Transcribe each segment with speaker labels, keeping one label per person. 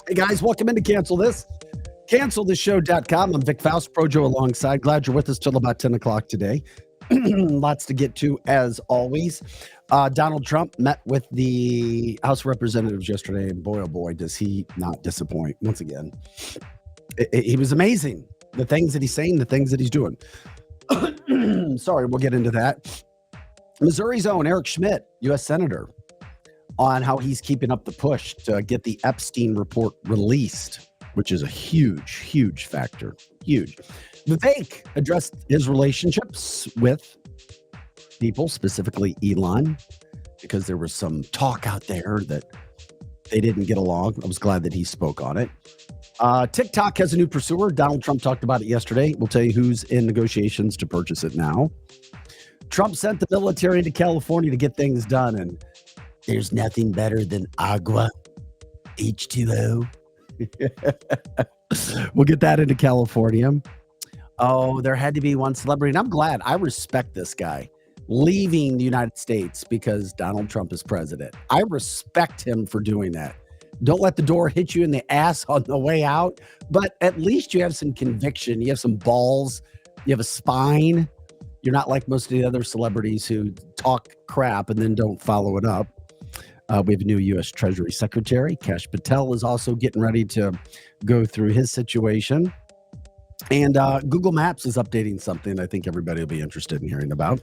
Speaker 1: Hey guys, welcome into Cancel This. CancelThisShow.com. I'm Vic Faust, Projo alongside. Glad you're with us till about 10 o'clock today. Lots to get to as always. Donald Trump met with the House of Representatives yesterday, and boy, oh boy, does he not disappoint once again. He was amazing. The things that he's saying, the things that he's doing. Sorry, we'll get into that. Missouri's own Eric Schmidt, U.S. Senator, on how he's keeping up the push to get the Epstein report released, which is a huge, huge factor. Huge. Vivek addressed his relationships with people, specifically Elon, because there was some talk out there that they didn't get along. I was glad that he spoke on it. TikTok has a new pursuer. Donald Trump talked about it yesterday. We'll tell you who's in negotiations to purchase it now. Trump sent the military into California to get things done, and there's nothing better than agua, H2O. We'll get that into California. Oh, there had to be one celebrity, and I'm glad. I respect this guy leaving the United States because Donald Trump is president. I respect him for doing that. Don't let the door hit you in the ass on the way out, but at least you have some conviction. You have some balls. You have a spine. You're not like most of the other celebrities who talk crap and then don't follow it up. We have a new U.S. Treasury Secretary. Kash Patel is also getting ready to go through his situation. And Google Maps is updating something I think everybody will be interested in hearing about.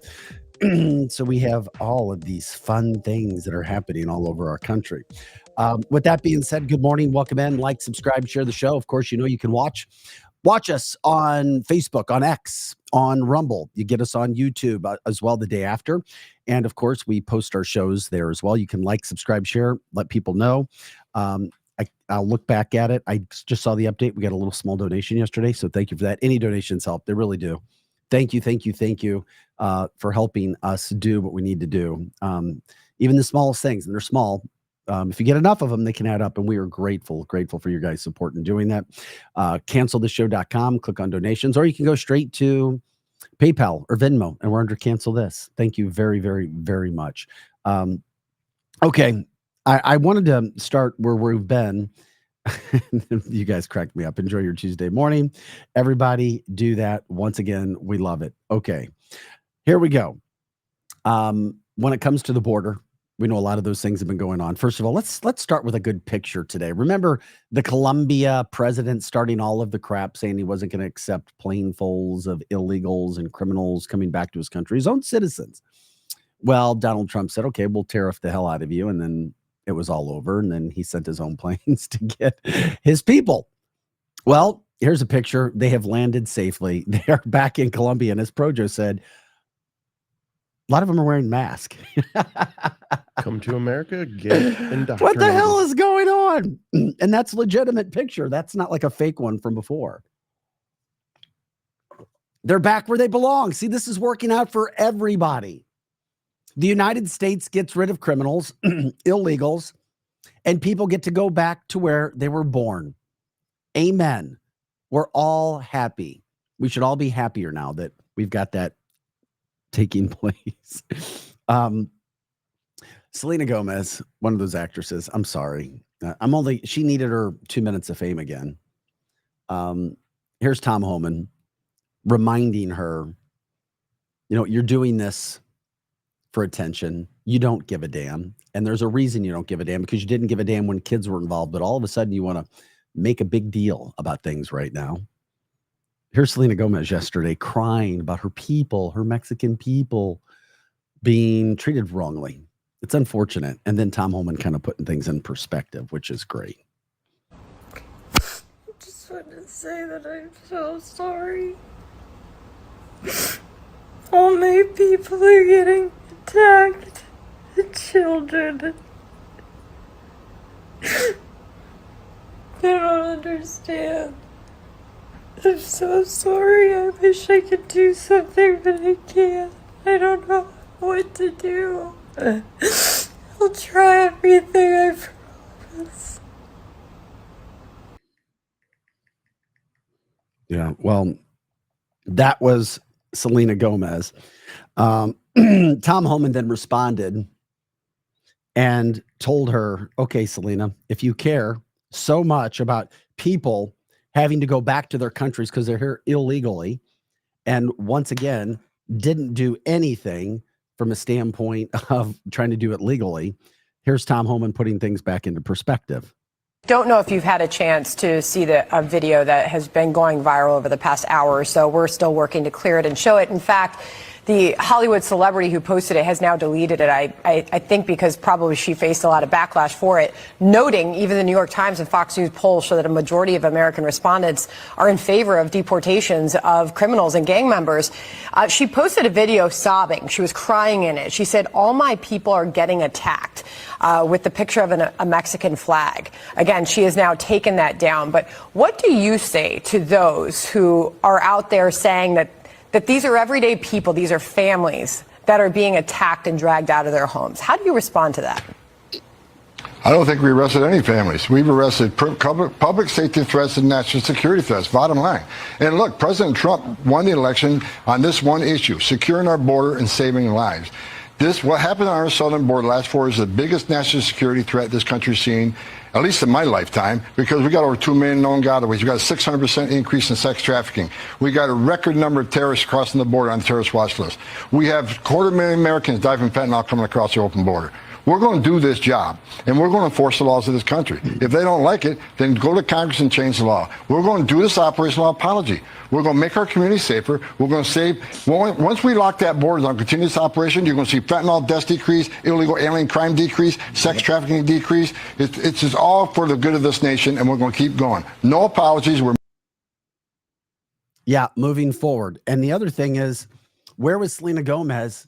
Speaker 1: So we have all of these fun things that are happening all over our country. With that being said, good morning. Welcome in. Like, subscribe, share the show. Of course, you know you can watch us on Facebook, on X, on Rumble. You get us on YouTube as well the day after. And of course, we post our shows there as well. You can like, subscribe, share, let people know. I'll look back at it. I just saw the update. We got a little small donation yesterday. So thank you for that. Any donations help. They really do. Thank you for helping us do what we need to do. Even the smallest things, and they're small. If you get enough of them, they can add up, and we are grateful for your guys' support in doing that. CancelThisShow.com, click on donations, or you can go straight to PayPal or Venmo, and we're under Cancel This. Thank you very, very, very much. Okay, I wanted to start where we've been. You guys cracked me up. Enjoy your Tuesday morning. Everybody do that. Once again, we love it. Okay, here we go. When it comes to the border, we know a lot of those things have been going on. First of all, let's start with a good picture today. Remember the Colombia president starting all of the crap, saying he wasn't going to accept planefuls of illegals and criminals coming back to his country, his own citizens. Well, Donald Trump said, okay, we'll tariff the hell out of you. And then it was all over. And then he sent his own planes to get his people. Well, here's a picture. They have landed safely. They are back in Colombia. And as Projo said, a lot of them are wearing masks.
Speaker 2: Come to America, get indoctrinated.
Speaker 1: What the hell is going on? And that's a legitimate picture. That's not like a fake one from before. They're back where they belong. See, this is working out for everybody. The United States gets rid of criminals, illegals, and people get to go back to where they were born. Amen. We're all happy. We should all be happier now that we've got that taking place. Selena Gomez, one of those actresses. I'm sorry. She needed her 2 minutes of fame again. Here's Tom Homan reminding her, you're doing this for attention. You don't give a damn. And there's a reason you don't give a damn, because you didn't give a damn when kids were involved, but all of a sudden you want to make a big deal about things right now. Here's Selena Gomez yesterday crying about her people, her Mexican people being treated wrongly. It's unfortunate. And then Tom Homan kind of putting things in perspective, which is great.
Speaker 3: I just wanted to say that I'm so sorry. All my people are getting attacked the children. I don't understand. I'm so sorry. I wish I could do something, but I can't. I don't know what to do. I'll try everything, I promise.
Speaker 1: Yeah, well, that was Selena Gomez. Tom Homan then responded and told her, okay, Selena, if you care so much about people having to go back to their countries because they're here illegally, and once again, didn't do anything from a standpoint of trying to do it legally, here's Tom Homan putting things back into perspective.
Speaker 4: Don't know if you've had a chance to see the video that has been going viral over the past hour or so. We're still working to clear it and show it. In fact, the Hollywood celebrity who posted it has now deleted it, I think because probably she faced a lot of backlash for it, noting even the New York Times and Fox News polls show that a majority of American respondents are in favor of deportations of criminals and gang members. She posted a video sobbing. She was crying in it. She said, all my people are getting attacked, with the picture of a Mexican flag. Again, she has now taken that down. But what do you say to those who are out there saying that these are everyday people, these are families that are being attacked and dragged out of their homes? How do you respond to that?
Speaker 5: I don't think we arrested any families. We've arrested public safety threats and national security threats, bottom line. And look, President Trump won the election on this one issue, securing our border and saving lives. What happened on our southern border last 4 years is the biggest national security threat this country's seen, at least in my lifetime, because we got over 2 million known gotaways. We got a 600% increase in sex trafficking. We got a record number of terrorists crossing the border on the terrorist watch list. We have 250,000 Americans die from fentanyl coming across the open border. We're going to do this job, and we're going to enforce the laws of this country. If they don't like it, then go to Congress and change the law. We're going to do this operational apology. We're going to make our community safer. We're going to save. Once we lock that border on continuous operation, you're going to see fentanyl deaths decrease, illegal alien crime decrease, sex trafficking decrease. It's just all for the good of this nation, and we're going to keep going. No apologies.
Speaker 1: Yeah, moving forward. And the other thing is, where was Selena Gomez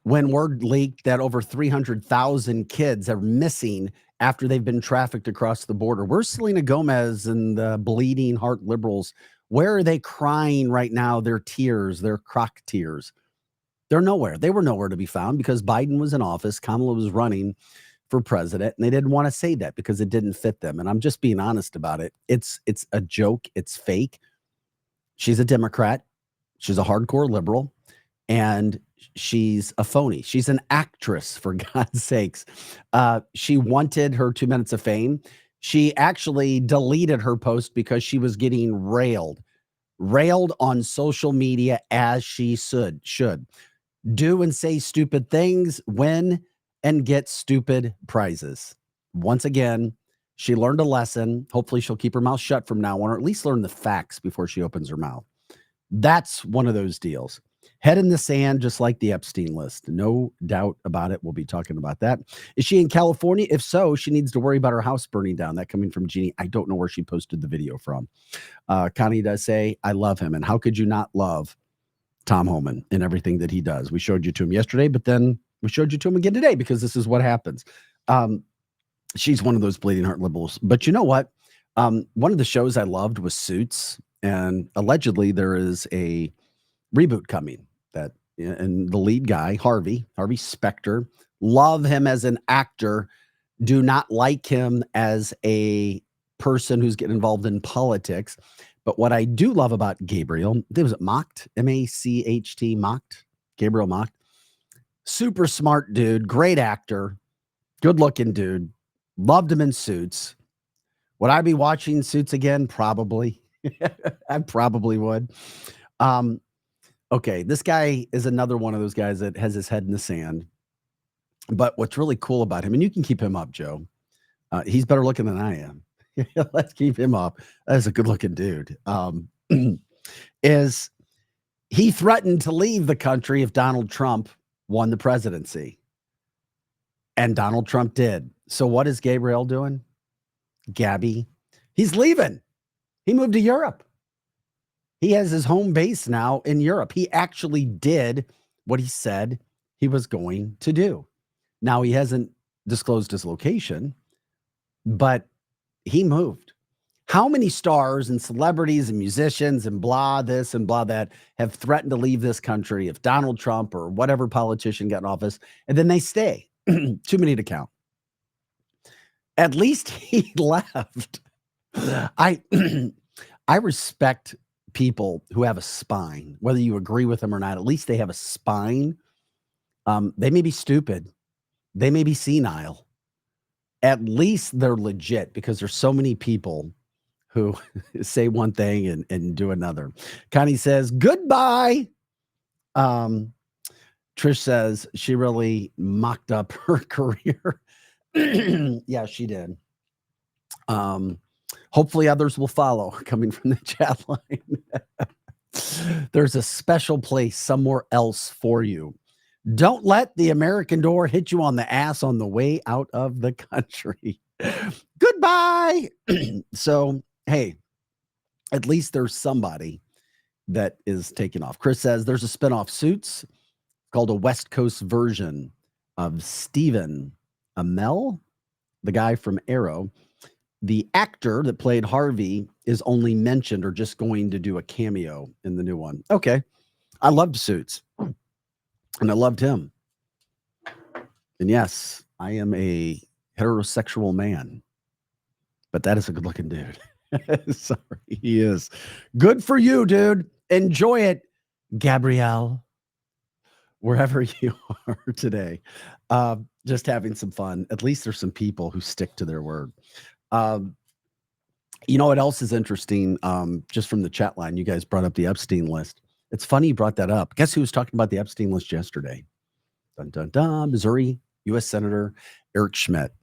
Speaker 1: when word leaked that over 300,000 kids are missing after they've been trafficked across the border? Where's Selena Gomez and the bleeding heart liberals? Where are they crying right now? Their tears, their croc tears. They're nowhere. They were nowhere to be found because Biden was in office. Kamala was running for president, and they didn't want to say that because it didn't fit them. And I'm just being honest about it. It's a joke. It's fake. She's a Democrat. She's a hardcore liberal. And she's a phony. She's an actress, for God's sakes. She wanted her 2 minutes of fame. She actually deleted her post because she was getting railed on social media, as she should. Do and say stupid things, win and get stupid prizes. Once again, she learned a lesson. Hopefully she'll keep her mouth shut from now on, or at least learn the facts before she opens her mouth. That's one of those deals. Head in the sand, just like the Epstein list. No doubt about it. We'll be talking about that. Is she in California? If so, she needs to worry about her house burning down. That coming from Jeannie. I don't know where she posted the video from. Connie does say, I love him. And how could you not love Tom Homan and everything that he does? We showed you to him yesterday, but then we showed you to him again today because this is what happens. She's one of those bleeding heart liberals. But you know what? One of the shows I loved was Suits. And allegedly there is a reboot coming and the lead guy, Harvey Specter, love him as an actor, do not like him as a person who's getting involved in politics. But what I do love about Gabriel, was it Macht? M-A-C-H-T, Macht? Gabriel Macht. Super smart dude, great actor, good looking dude. Loved him in Suits. Would I be watching Suits again? Probably. I probably would. Okay, this guy is another one of those guys that has his head in the sand. But what's really cool about him, and you can keep him up, Joe. He's better looking than I am. Let's keep him up. That's a good looking dude. Is he threatened to leave the country if Donald Trump won the presidency? And Donald Trump did. So what is Gabriel doing? Gabby, he's leaving. He moved to Europe. He has his home base now in Europe. He actually did what he said he was going to do. Now, he hasn't disclosed his location, but he moved. How many stars and celebrities and musicians and blah this and blah that have threatened to leave this country if Donald Trump or whatever politician got in office, and then they stay? Too many to count. At least he left. I respect people who have a spine, whether you agree with them or not. At least they have a spine. They may be stupid. They may be senile. At least they're legit, because there's so many people who say one thing and do another. Connie says, goodbye. Trish says she really mocked up her career. Yeah, she did. Hopefully others will follow, coming from the chat line. There's a special place somewhere else for you. Don't let the American door hit you on the ass on the way out of the country. Goodbye. So, hey, at least there's somebody that is taking off. Chris says there's a spinoff Suits called a West Coast version of Stephen Amell, the guy from Arrow. The actor that played Harvey is only mentioned or just going to do a cameo in the new one. Okay. I loved Suits, and I loved him. And yes, I am a heterosexual man, but that is a good looking dude. Sorry, he is. Good for you, dude. Enjoy it, Gabrielle, wherever you are today. Just having some fun. At least there's some people who stick to their word. You know what else is interesting? Just from the chat line, you guys brought up the Epstein list. It's funny you brought that up. Guess who was talking about the Epstein list yesterday? Dun, dun, dun. Missouri U.S. Senator Eric Schmidt.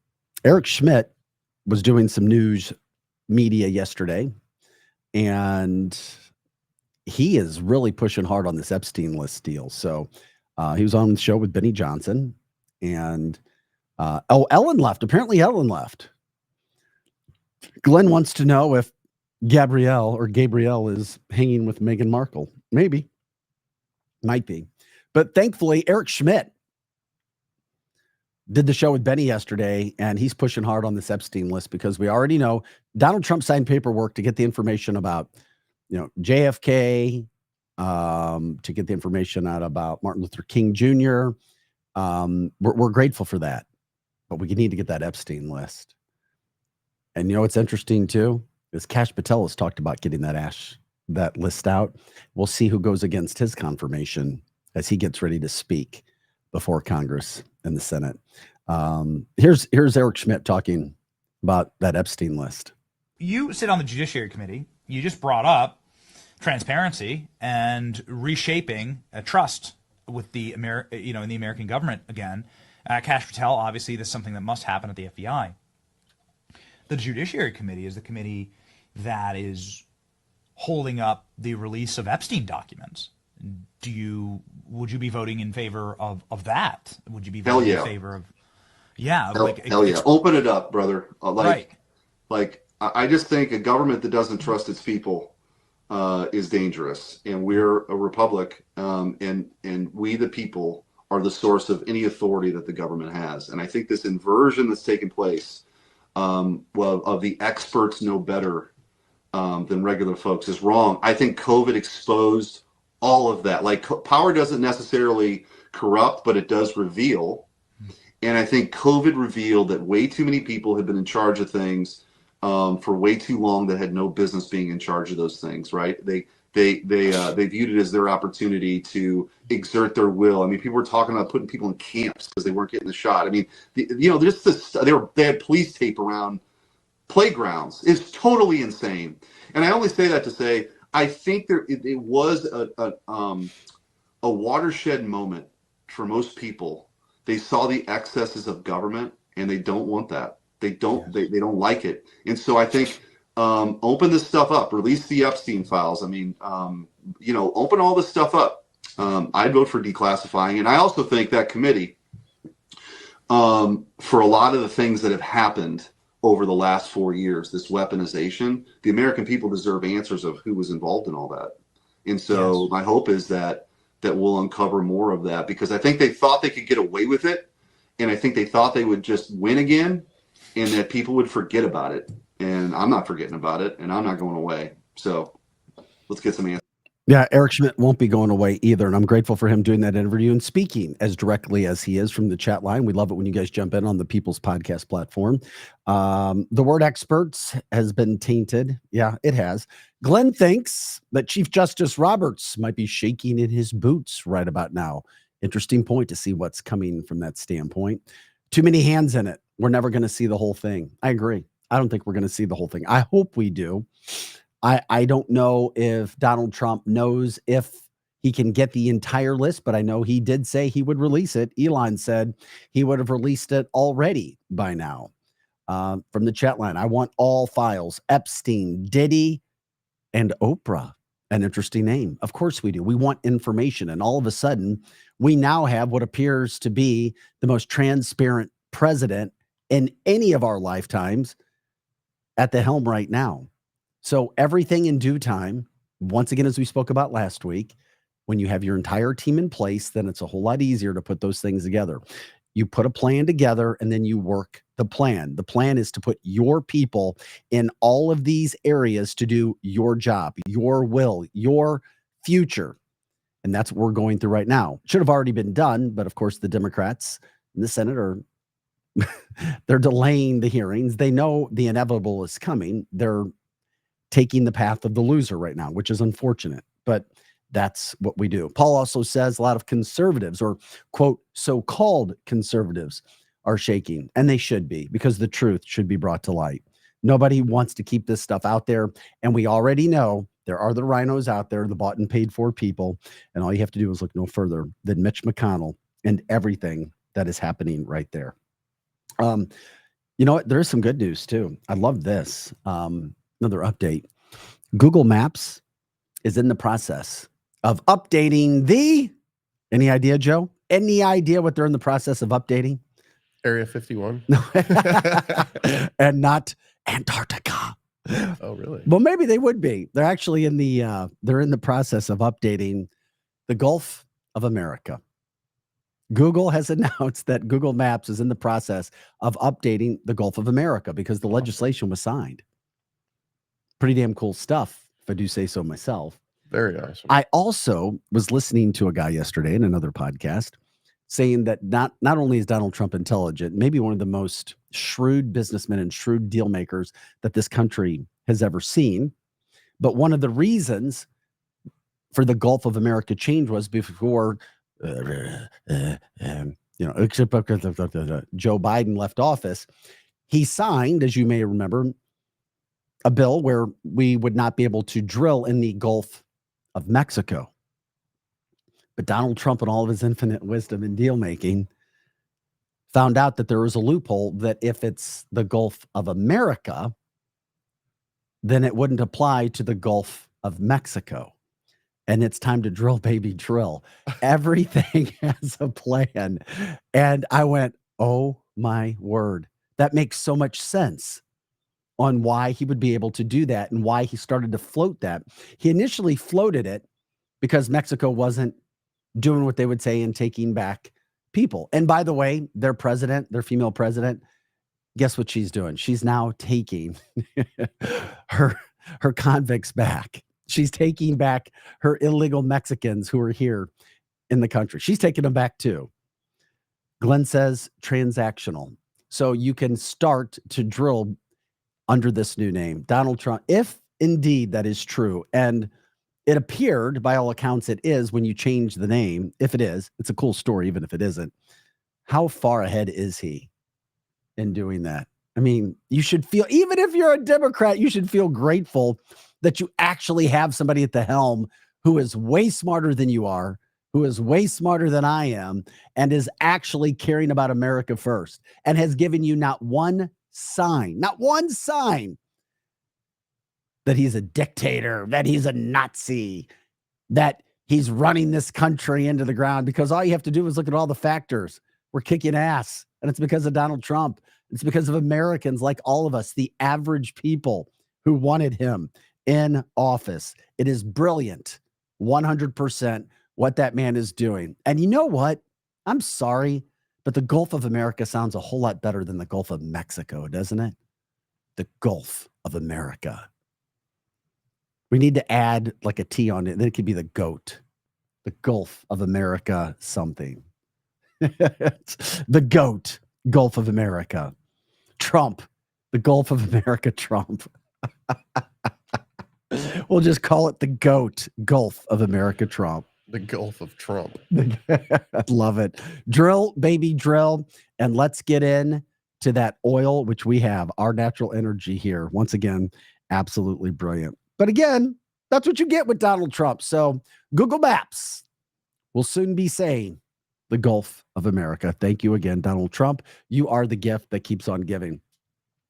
Speaker 1: Eric Schmidt was doing some news media yesterday, and he is really pushing hard on this Epstein list deal. So he was on the show with Benny Johnson, and Ellen left. Apparently Ellen left. Glenn wants to know if Gabrielle is hanging with Meghan Markle. Maybe. Might be. But thankfully, Eric Schmidt did the show with Benny yesterday, and he's pushing hard on this Epstein list, because we already know Donald Trump signed paperwork to get the information about, JFK, to get the information out about Martin Luther King Jr. We're grateful for that, but we need to get that Epstein list. And what's interesting too is Kash Patel has talked about getting that list out. We'll see who goes against his confirmation as he gets ready to speak before Congress and the Senate. Here's Eric Schmidt talking about that Epstein list.
Speaker 6: You sit on the Judiciary Committee. You just brought up transparency and reshaping trust with the in the American government again. Kash Patel, obviously, this is something that must happen at the FBI. The Judiciary Committee is the committee that is holding up the release of Epstein documents. Would you be voting in favor of that? Would you be voting in favor of? Yeah,
Speaker 7: hell yeah. Open it up, brother.
Speaker 6: Right.
Speaker 7: I just think a government that doesn't trust its people is dangerous, and we're a republic, and we the people are the source of any authority that the government has. And I think this inversion that's taken place, of the experts know better than regular folks, is wrong. I think COVID exposed all of that. Power doesn't necessarily corrupt, but it does reveal. And I think COVID revealed that way too many people have been in charge of things for way too long that had no business being in charge of those things, right? They viewed it as their opportunity to exert their will. I mean, people were talking about putting people in camps because they weren't getting the shot. I mean, they had police tape around playgrounds. It's totally insane. And I only say that to say I think it was a watershed moment for most people. They saw the excesses of government, and they don't want that. They don't like it. And so I think open this stuff up, release the Epstein files. I mean, open all this stuff up. I'd vote for declassifying. And I also think that committee, for a lot of the things that have happened over the last 4 years, this weaponization, the American people deserve answers of who was involved in all that. And so my hope is that that will uncover more of that, because I think they thought they could get away with it. And I think they thought they would just win again and that people would forget about it. And I'm not forgetting about it, and I'm not going away. So let's get some answers.
Speaker 1: Yeah, Eric Schmidt won't be going away either, and I'm grateful for him doing that interview and speaking as directly as he is from the chat line. We love it when you guys jump in on the People's Podcast platform. The word experts has been tainted. Yeah, it has. Glenn thinks that Chief Justice Roberts might be shaking in his boots right about now. Interesting point to see what's coming from that standpoint. Too many hands in it. We're never going to see the whole thing. I agree. I don't think we're going to see the whole thing. I hope we do. I don't know if Donald Trump knows if he can get the entire list, but I know he did say he would release it. Elon said he would have released it already by now. From the chat line, I want all files. Epstein, Diddy, and Oprah. An interesting name. Of course we do. We want information. And all of a sudden, we now have what appears to be the most transparent president in any of our lifetimes at the helm right now. So everything in due time, once again, as we spoke about last week, when you have your entire team in place, then it's a whole lot easier to put those things together. You put a plan together and then you work the plan. The plan is to put your people in all of these areas to do your job, your will, your future. And that's what we're going through right now. Should have already been done, but of course the Democrats in the Senate are they're delaying the hearings. They know the inevitable is coming. They're taking the path of the loser right now, which is unfortunate, but that's what we do. Paul also says a lot of conservatives, or quote, so-called conservatives, are shaking, and they should be, because the truth should be brought to light. Nobody wants to keep this stuff out there, and we already know there are the rhinos out there, the bought and paid for people, and all you have to do is look no further than Mitch McConnell and everything that is happening right there. You know what? There is some good news too. I love this. Another update. Google Maps is in the process of updating any idea, Joe? Any idea what they're in the process of updating?
Speaker 2: Area 51.
Speaker 1: No. And not Antarctica.
Speaker 2: Oh, really?
Speaker 1: Well, maybe they would be. They're actually in the process of updating the Gulf of America. Google has announced that Google Maps is in the process of updating the Gulf of America because the legislation was signed. Pretty damn cool stuff, if I do say so myself.
Speaker 2: Very awesome.
Speaker 1: I also was listening to a guy yesterday in another podcast saying that not only is Donald Trump intelligent, maybe one of the most shrewd businessmen and shrewd deal makers that this country has ever seen, but one of the reasons for the Gulf of America change was before Joe Biden left office, he signed, as you may remember, a bill where we would not be able to drill in the Gulf of Mexico. But Donald Trump, and all of his infinite wisdom in deal making, found out that there was a loophole that if it's the Gulf of America, then it wouldn't apply to the Gulf of Mexico. And it's time to drill, baby, drill. Everything has a plan. And I went, oh my word. That makes so much sense on why he would be able to do that and why he started to float that. He initially floated it because Mexico wasn't doing what they would say and taking back people. And by the way, their president, their female president, guess what she's doing? She's now taking her convicts back. She's taking back her illegal Mexicans who are here in the country. She's taking them back too. Glenn says transactional. So you can start to drill under this new name, Donald Trump, if indeed that is true. And it appeared, by all accounts, it is when you change the name. If it is, it's a cool story, even if it isn't. How far ahead is he in doing that? I mean, you should feel, even if you're a Democrat, you should feel grateful that you actually have somebody at the helm who is way smarter than you are, who is way smarter than I am, and is actually caring about America first, and has given you not one sign that he's a dictator, that he's a Nazi, that he's running this country into the ground, because all you have to do is look at all the factors. We're kicking ass, and it's because of Donald Trump. It's because of Americans like all of us, the average people who wanted him in office. It is brilliant, 100% what that man is doing. And you know what? I'm sorry, but the Gulf of America sounds a whole lot better than the Gulf of Mexico, doesn't it? The Gulf of America. We need to add like a T on it. Then it could be the GOAT, the Gulf of America something. The GOAT, Gulf of America. Trump, the Gulf of America Trump. We'll just call it the GOAT, Gulf of America Trump.
Speaker 2: The Gulf of Trump.
Speaker 1: I love it. Drill, baby, drill. And let's get in to that oil, which we have, our natural energy here. Once again, absolutely brilliant. But again, that's what you get with Donald Trump. So Google Maps will soon be saying the Gulf of America. Thank you again, Donald Trump. You are the gift that keeps on giving.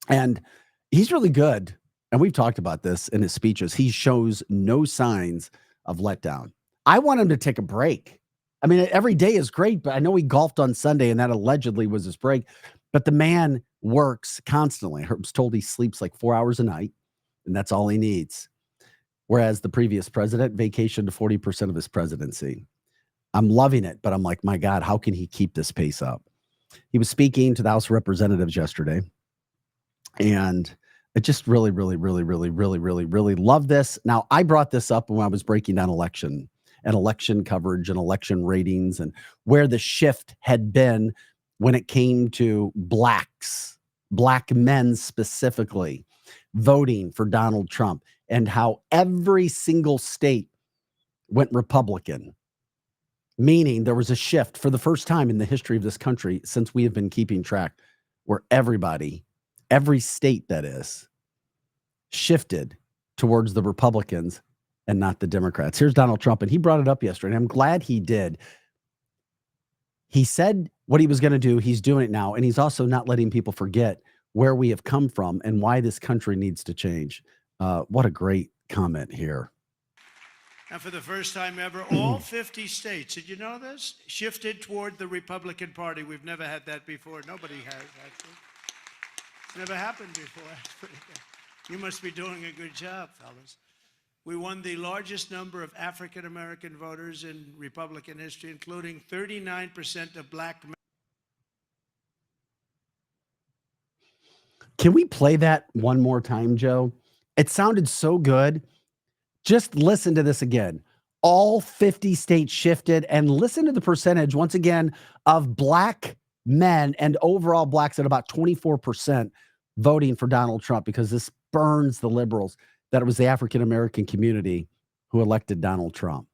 Speaker 1: And he's really good. And we've talked about this in his speeches. He shows no signs of letdown. I want him to take a break. I mean, every day is great, but I know he golfed on Sunday and that allegedly was his break. But the man works constantly. I was told he sleeps like 4 hours a night, and that's all he needs. Whereas the previous president vacationed 40% of his presidency. I'm loving it, but I'm like, my God, how can he keep this pace up? He was speaking to the House of Representatives yesterday, and I just really love this. Now, I brought this up when I was breaking down election coverage and election ratings and where the shift had been when it came to black men specifically, voting for Donald Trump, and how every single state went Republican, meaning there was a shift for the first time in the history of this country since we have been keeping track, where every state that is, shifted towards the Republicans and not the Democrats. Here's Donald Trump, and he brought it up yesterday, and I'm glad he did. He said what he was going to do. He's doing it now, and he's also not letting people forget where we have come from and why this country needs to change. What a great comment here.
Speaker 8: And for the first time ever, all 50 states, did you know this? Shifted toward the Republican Party. We've never had that before. Nobody has, actually. It's never happened before. That's pretty good. You must be doing a good job, fellas. We won the largest number of African-American voters in Republican history, including 39% of black men.
Speaker 1: Can we play that one more time, Joe? It sounded so good. Just listen to this again. All 50 states shifted, and listen to the percentage, once again, of black men and overall blacks at about 24% voting for Donald Trump, because this burns the liberals that it was the African-American community who elected Donald Trump.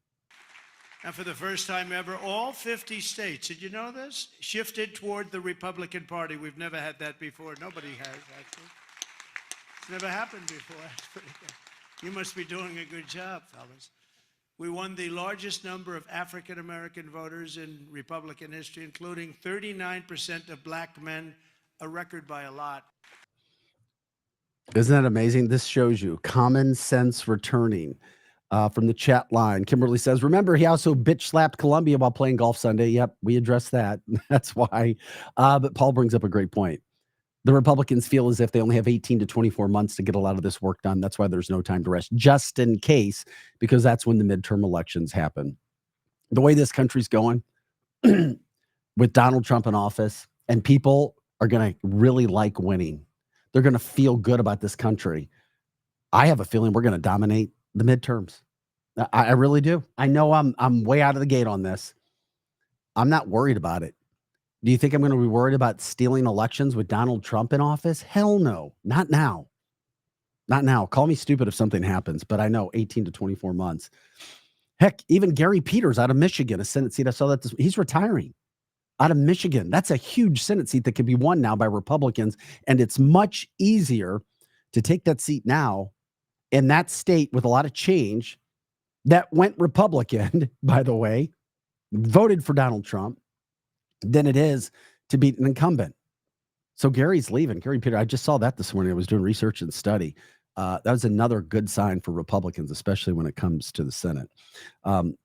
Speaker 8: And for the first time ever, all 50 states, did you know this? Shifted toward the Republican Party. We've never had that before. Nobody has, actually. It's never happened before. That's pretty good. You must be doing a good job, fellas. We won the largest number of African-American voters in Republican history, including 39% of black men, a record by a lot.
Speaker 1: Isn't that amazing? This shows you common sense returning. From the chat line, Kimberly says, remember, he also bitch slapped Columbia while playing golf Sunday. Yep, we addressed that. That's why. But Paul brings up a great point. The Republicans feel as if they only have 18 to 24 months to get a lot of this work done. That's why there's no time to rest, just in case, because that's when the midterm elections happen. The way this country's going with Donald Trump in office, and people are going to really like winning. They're going to feel good about this country. I have a feeling we're going to dominate the midterms. I really do. I know I'm way out of the gate on this. I'm not worried about it. Do you think I'm going to be worried about stealing elections with Donald Trump in office? Hell no. Not now. Not now. Call me stupid if something happens, but I know 18 to 24 months. Heck, even Gary Peters out of Michigan, a Senate seat. I saw that he's retiring out of Michigan. That's a huge Senate seat that could be won now by Republicans. And it's much easier to take that seat now in that state with a lot of change that went Republican, by the way, voted for Donald Trump, than it is to beat an incumbent. So Gary's leaving. Gary Peters, I just saw that this morning. I was doing research and study. That was another good sign for Republicans, especially when it comes to the Senate.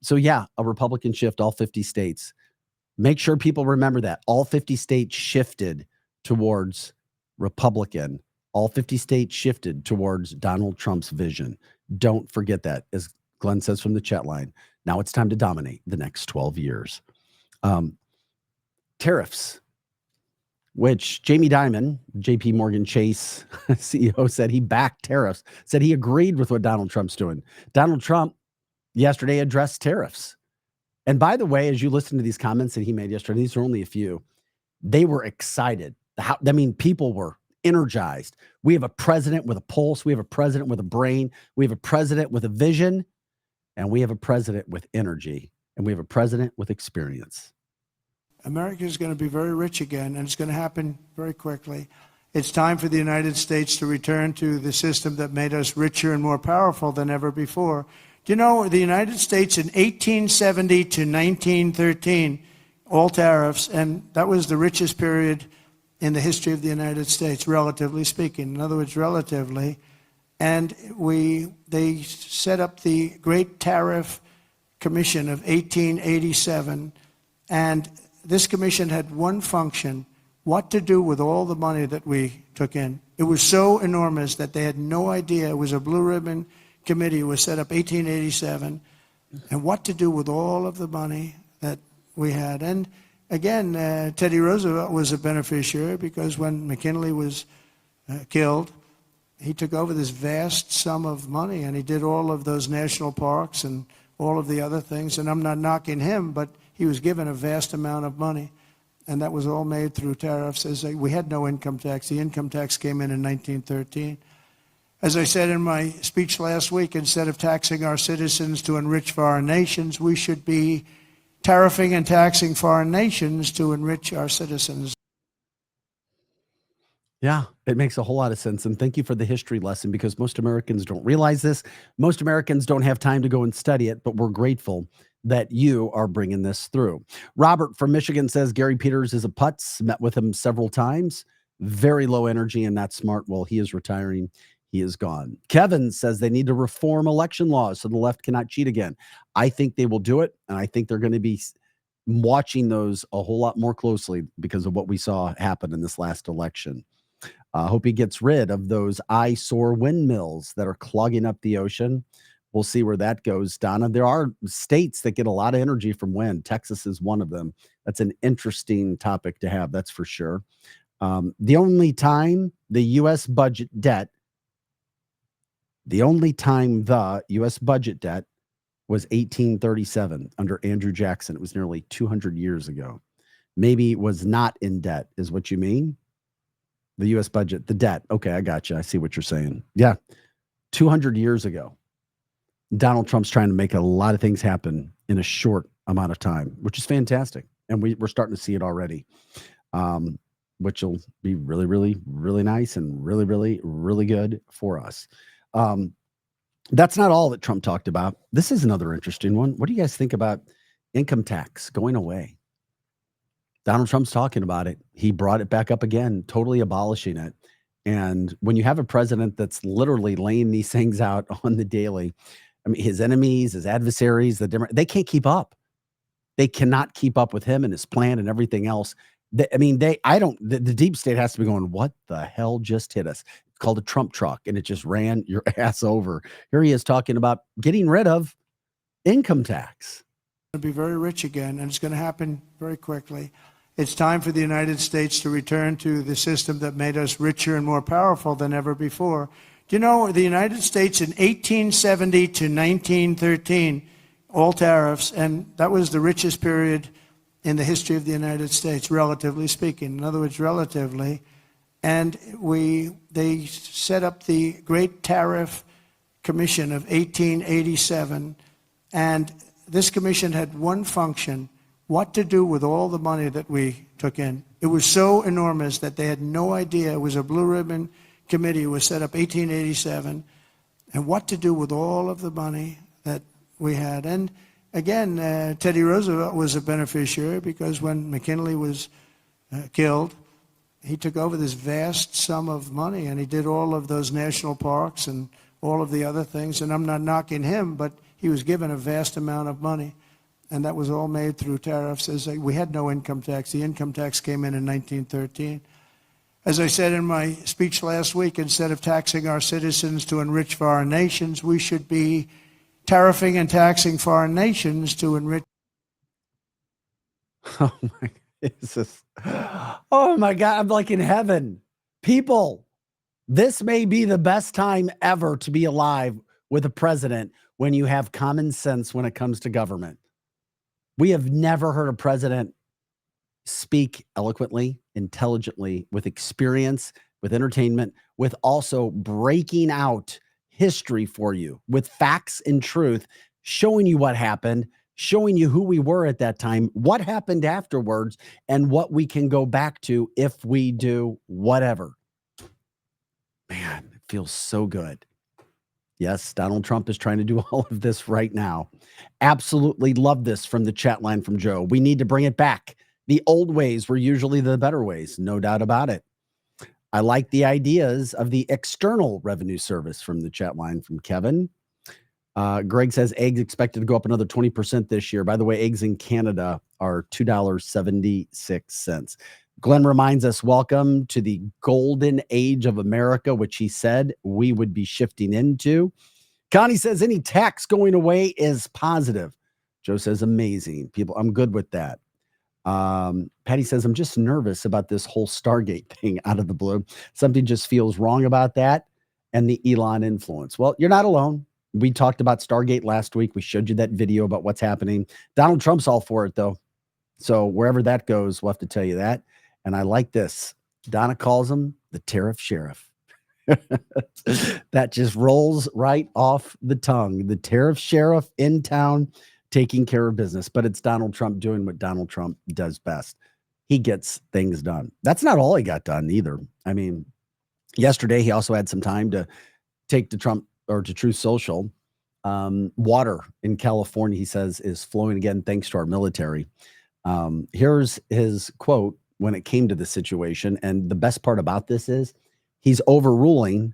Speaker 1: So yeah, a Republican shift, all 50 states. Make sure people remember that. All 50 states shifted towards Republican. All 50 states shifted towards Donald Trump's vision. Don't forget that, as Glenn says from the chat line. Now it's time to dominate the next 12 years. Tariffs, which Jamie Dimon, JP Morgan Chase CEO, said he backed tariffs, said he agreed with what Donald Trump's doing. Donald Trump yesterday addressed tariffs. And by the way, as you listen to these comments that he made yesterday, these are only a few, they were excited. People were energized. We have a president with a pulse. We have a president with a brain. We have a president with a vision. And we have a president with energy. And we have a president with experience.
Speaker 8: America is going to be very rich again, and it's going to happen very quickly. It's time for the United States to return to the system that made us richer and more powerful than ever before. Do you know the United States in 1870 to 1913, all tariffs, and that was the richest period in the history of the United States, relatively speaking. In other words, relatively. And they set up the Great Tariff Commission of 1887, and this commission had one function: what to do with all the money that we took in. It was so enormous that they had no idea. It was a blue ribbon committee. It was set up 1887, and what to do with all of the money that we had. And again, Teddy Roosevelt was a beneficiary, because when McKinley was killed, he took over this vast sum of money, and he did all of those national parks and all of the other things. And I'm not knocking him, but he was given a vast amount of money, and that was all made through tariffs. We had no income tax. The income tax came in 1913. As I said in my speech last week, instead of taxing our citizens to enrich foreign nations, we should be tariffing and taxing foreign nations to enrich our citizens.
Speaker 1: Yeah, it makes a whole lot of sense. And thank you for the history lesson, because most Americans don't realize this. Most Americans don't have time to go and study it, but we're grateful that you are bringing this through. Robert from Michigan says Gary Peters is a putz. Met with him several times. Very low energy and not smart. Well, he is retiring. He is gone. Kevin says they need to reform election laws so the left cannot cheat again. I think they will do it, and I think they're going to be watching those a whole lot more closely because of what we saw happen in this last election. I hope he gets rid of those eyesore windmills that are clogging up the ocean. We'll see where that goes, Donna. There are states that get a lot of energy from wind. Texas is one of them. That's an interesting topic to have, that's for sure. The only time the U.S. budget debt was 1837 under Andrew Jackson. It was nearly 200 years ago. Maybe it was not in debt, is what you mean? The U.S. budget, the debt. Okay, I got you. I see what you're saying. Yeah, 200 years ago. Donald Trump's trying to make a lot of things happen in a short amount of time, which is fantastic. And we're starting to see it already, which will be really, really, really nice and really, really, really good for us. That's not all that Trump talked about. This is another interesting one. What do you guys think about income tax going away? Donald Trump's talking about it. He brought it back up again, totally abolishing it. And when you have a president that's literally laying these things out on the daily, I mean, his enemies, his adversaries, they can't keep up. They cannot keep up with him and his plan and everything else. The deep state has to be going, what the hell just hit us? It's called a Trump truck, and it just ran your ass over. Here he is talking about getting rid of income tax.
Speaker 8: It's going to be very rich again, and it's going to happen very quickly. It's time for the United States to return to the system that made us richer and more powerful than ever before. Do you know the United States in 1870 to 1913, all tariffs, and that was the richest period in the history of the United States, relatively speaking. In other words, relatively. And they set up the Great Tariff Commission of 1887, and this commission had one function: what to do with all the money that we took in. It was so enormous that they had no idea. It was a blue ribbon committee. It was set up 1887, and what to do with all of the money that we had. And again, Teddy Roosevelt was a beneficiary, because when McKinley was killed, he took over this vast sum of money, and he did all of those national parks and all of the other things. And I'm not knocking him, but he was given a vast amount of money, and that was all made through tariffs. We had no income tax. The income tax came in 1913. As I said in my speech last week, instead of taxing our citizens to enrich foreign nations, we should be tariffing and taxing foreign nations to enrich.
Speaker 1: Oh my, oh my God, I'm like in heaven. People, this may be the best time ever to be alive with a president when you have common sense when it comes to government. We have never heard a president speak eloquently, intelligently, with experience, with entertainment, with also breaking out history for you with facts and truth, showing you what happened, showing you who we were at that time, what happened afterwards, and what we can go back to if we do whatever. Man, it feels so good. Yes, Donald Trump is trying to do all of this right now. Absolutely love this from the chat line from Joe. We need to bring it back. The old ways were usually the better ways, no doubt about it. I like the ideas of the external revenue service from the chat line from Kevin. Greg says eggs expected to go up another 20% this year. By the way, eggs in Canada are $2.76. Glenn reminds us, welcome to the golden age of America, which he said we would be shifting into. Connie says any tax going away is positive. Joe says amazing. People, I'm good with that. Patty says, I'm just nervous about this whole Stargate thing out of the blue. Something just feels wrong about that and the Elon influence. Well, you're not alone. We talked about Stargate last week. We showed you that video about what's happening. Donald Trump's all for it, though. So wherever that goes, we'll have to tell you that. And I like this. Donna calls him the tariff sheriff. That just rolls right off the tongue. The tariff sheriff in town taking care of business. But it's Donald Trump doing what Donald Trump does best. He gets things done. That's not all he got done either. I mean, yesterday he also had some time to take to Trump or to Truth Social. Water in California, he says, is flowing again thanks to our military. Here's his quote when it came to the situation. And the best part about this is he's overruling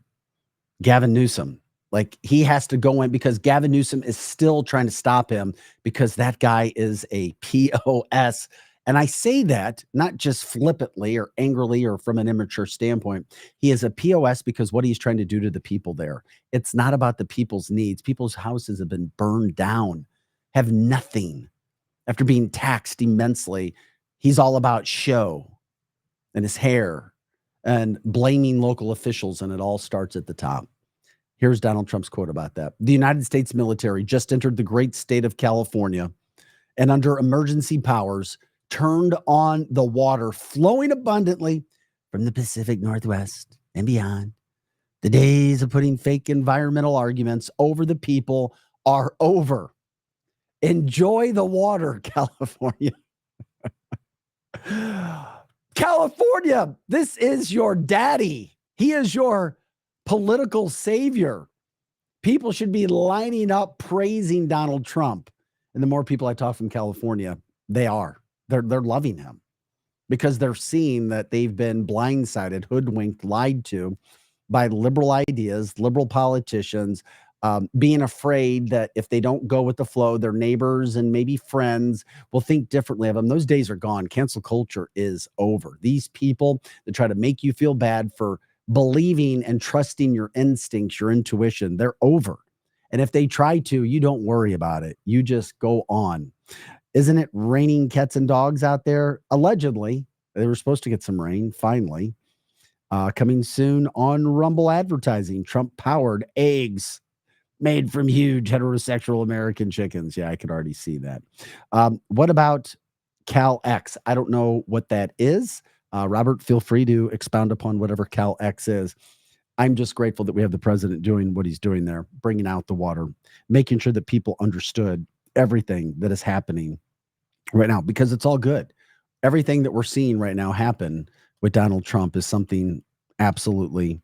Speaker 1: Gavin Newsom. Like he has to go in because Gavin Newsom is still trying to stop him because that guy is a POS. And I say that not just flippantly or angrily or from an immature standpoint. He is a POS because what he's trying to do to the people there. It's not about the people's needs. People's houses have been burned down, have nothing after being taxed immensely. He's all about show and his hair and blaming local officials. And it all starts at the top. Here's Donald Trump's quote about that. The United States military just entered the great state of California and under emergency powers turned on the water flowing abundantly from the Pacific Northwest and beyond. The days of putting fake environmental arguments over the people are over. Enjoy the water, California. California, this is your daddy. He is your political savior. People should be lining up praising Donald Trump. And the more people I talk from California, they are. They're loving him because they're seeing that they've been blindsided, hoodwinked, lied to by liberal ideas, liberal politicians, being afraid that if they don't go with the flow, their neighbors and maybe friends will think differently of them. Those days are gone. Cancel culture is over. These people that try to make you feel bad for believing and trusting your instincts, your intuition, they're over. And if they try to, you don't worry about it. You just go on. Isn't it raining cats and dogs out there? Allegedly, they were supposed to get some rain, finally. Coming soon on Rumble Advertising, Trump-powered eggs made from huge heterosexual American chickens. Yeah, I could already see that. What about CalX? I don't know what that is. Robert, feel free to expound upon whatever CalX is. I'm just grateful that we have the president doing what he's doing there, bringing out the water, making sure that people understood everything that is happening right now, because it's all good. Everything that we're seeing right now happen with Donald Trump is something absolutely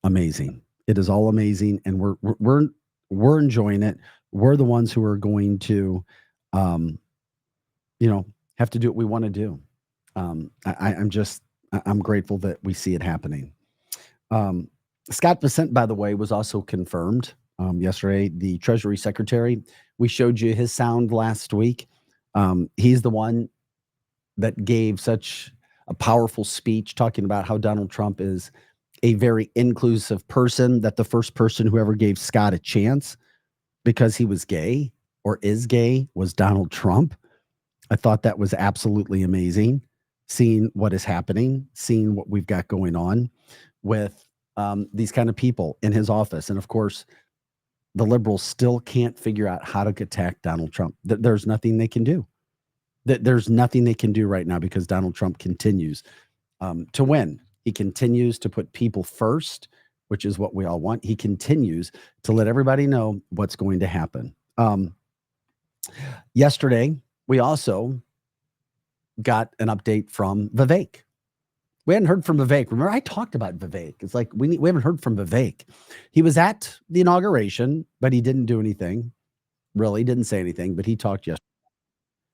Speaker 1: amazing. It is all amazing, and we're enjoying it. We're the ones who are going to, have to do what we want to do. I'm grateful that we see it happening. Scott Bessent, by the way, was also confirmed yesterday, the Treasury Secretary. We showed you his sound last week. He's the one that gave such a powerful speech talking about how Donald Trump is a very inclusive person, that the first person who ever gave Scott a chance because he was gay or is gay was Donald Trump. I thought that was absolutely amazing, seeing what is happening, seeing what we've got going on with these kind of people in his office. And of course, the liberals still can't figure out how to attack Donald Trump. There's nothing they can do. There's nothing they can do right now because Donald Trump continues to win. He continues to put people first, which is what we all want. He continues to let everybody know what's going to happen. Yesterday, we also got an update from Vivek. We hadn't heard from Vivek. Remember, I talked about Vivek. It's like we haven't heard from Vivek. He was at the inauguration, but he didn't do anything. Really, didn't say anything, but he talked yesterday.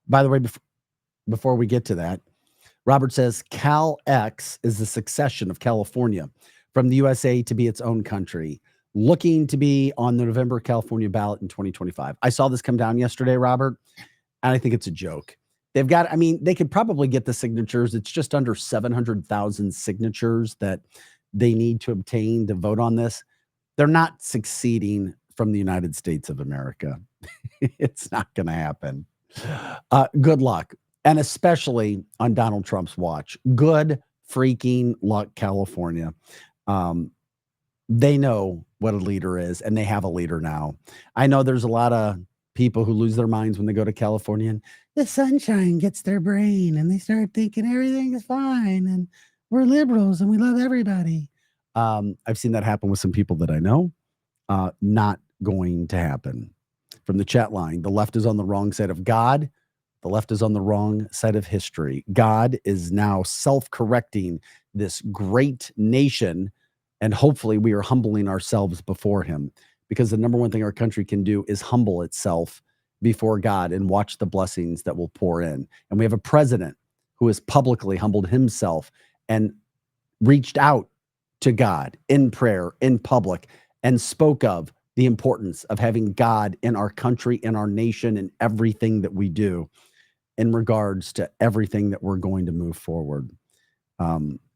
Speaker 1: By the way, before we get to that, Robert says CalX is the succession of California from the USA to be its own country, looking to be on the November California ballot in 2025. I saw this come down yesterday, Robert, and I think it's a joke. They've got, I mean, they could probably get the signatures. It's just under 700,000 signatures that they need to obtain to vote on this. They're not succeeding from the United States of America. It's not going to happen. Good luck. And especially on Donald Trump's watch. Good freaking luck, California. They know what a leader is, and they have a leader now. I know there's a lot of people who lose their minds when they go to California and the sunshine gets their brain and they start thinking everything is fine and we're liberals and we love everybody. I've seen that happen with some people that I know. Not going to happen. From the chat line, the left is on the wrong side of God. The left is on the wrong side of history. God is now self-correcting this great nation, and hopefully we are humbling ourselves before him, because the number one thing our country can do is humble itself before God and watch the blessings that will pour in. And we have a president who has publicly humbled himself and reached out to God in prayer, in public, and spoke of the importance of having God in our country, in our nation, and everything that we do in regards to everything that we're going to move forward.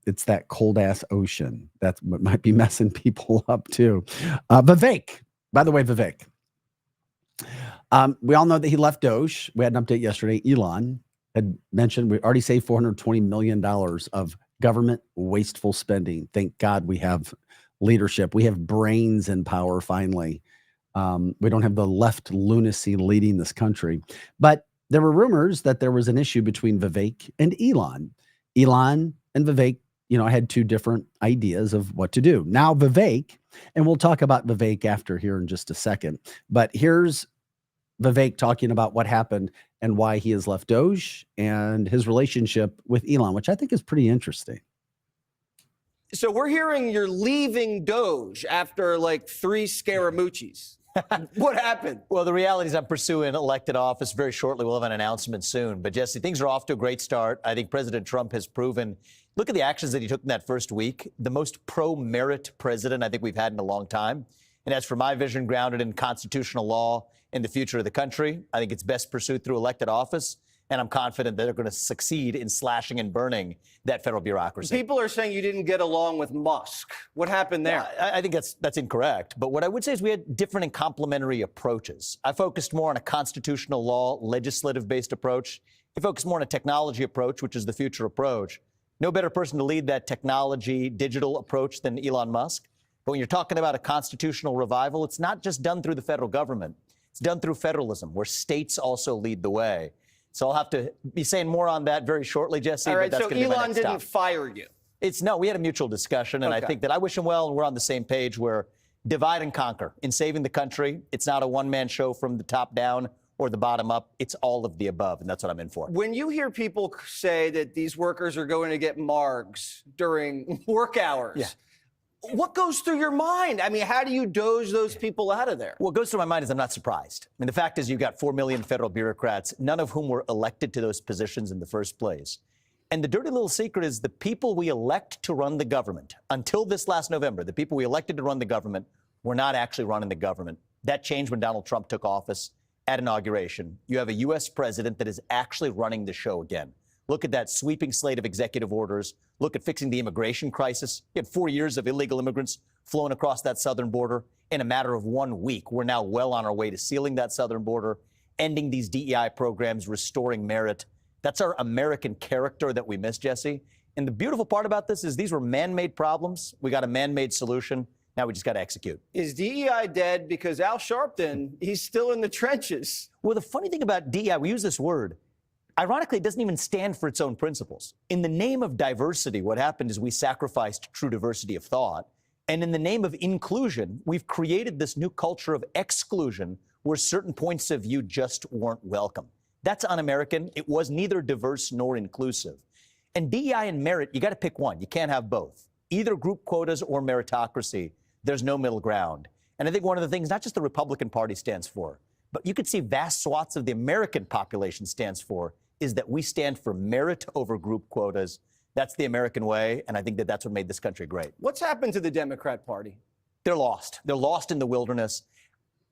Speaker 1: It's that cold ass ocean that's what might be messing people up too. Vivek, by the way, Vivek. We all know that he left Doge. We had an update yesterday. Elon had mentioned we already saved $420 million of government wasteful spending. Thank God we have leadership. We have brains and power finally. We don't have the left lunacy leading this country. But there were rumors that there was an issue between Vivek and Elon. Elon and Vivek, I had two different ideas of what to do. Now Vivek, and we'll talk about Vivek after here in just a second, but here's Vivek talking about what happened and why he has left Doge and his relationship with Elon, which I think is pretty interesting.
Speaker 9: So we're hearing you're leaving Doge after like 3 Scaramucci's. What happened?
Speaker 10: Well, the reality is I'm pursuing elected office very shortly. We'll have an announcement soon. But Jesse, things are off to a great start. I think President Trump has proven, look at the actions that he took in that first week, the most pro-merit president I think we've had in a long time. And as for my vision grounded in constitutional law and the future of the country, I think it's best pursued through elected office. And I'm confident that they're going to succeed in slashing and burning that federal bureaucracy.
Speaker 9: People are saying you didn't get along with Musk. What happened there?
Speaker 10: Yeah, I think that's incorrect. But what I would say is we had different and complementary approaches. I focused more on a constitutional law, legislative-based approach. He focused more on a technology approach, which is the future approach. No better person to lead that technology, digital approach than Elon Musk. But when you're talking about a constitutional revival, it's not just done through the federal government. It's done through federalism, where states also lead the way. So I'll have to be saying more on that very shortly, Jesse.
Speaker 9: All right,
Speaker 10: but that's
Speaker 9: so Elon didn't fire you.
Speaker 10: No, we had a mutual discussion, and I think that I wish him well, and we're on the same page where divide and conquer in saving the country. It's not a one-man show from the top down or the bottom up. It's all of the above, and that's what I'm in for.
Speaker 9: When you hear people say that these workers are going to get margs during work hours, what goes through your mind? I mean, how do you doge those people out of there?
Speaker 10: What goes through my mind is I'm not surprised. I mean, the fact is you've got 4 million federal bureaucrats, none of whom were elected to those positions in the first place. And the dirty little secret is the people we elect to run the government, until this last November, the people we elected to run the government were not actually running the government. That changed when Donald Trump took office at inauguration. You have a U.S. president that is actually running the show again. Look at that sweeping slate of executive orders. Look at fixing the immigration crisis. You had 4 years of illegal immigrants flowing across that southern border. In a matter of 1 week, we're now well on our way to sealing that southern border, ending these DEI programs, restoring merit. That's our American character that we miss, Jesse. And the beautiful part about this is these were man-made problems. We got a man-made solution. Now we just got to execute.
Speaker 9: Is DEI dead? Because Al Sharpton, he's still in the trenches.
Speaker 10: Well, the funny thing about DEI, we use this word. Ironically, it doesn't even stand for its own principles. In the name of diversity, what happened is we sacrificed true diversity of thought. And in the name of inclusion, we've created this new culture of exclusion where certain points of view just weren't welcome. That's un-American. It was neither diverse nor inclusive. And DEI and merit, you got to pick one. You can't have both. Either group quotas or meritocracy. There's no middle ground. And I think one of the things not just the Republican Party stands for, but you could see vast swaths of the American population stands for, is that we stand for merit over group quotas. That's the American way, and I think that that's what made this country great.
Speaker 9: What's happened to the Democrat Party?
Speaker 10: They're lost. They're lost in the wilderness.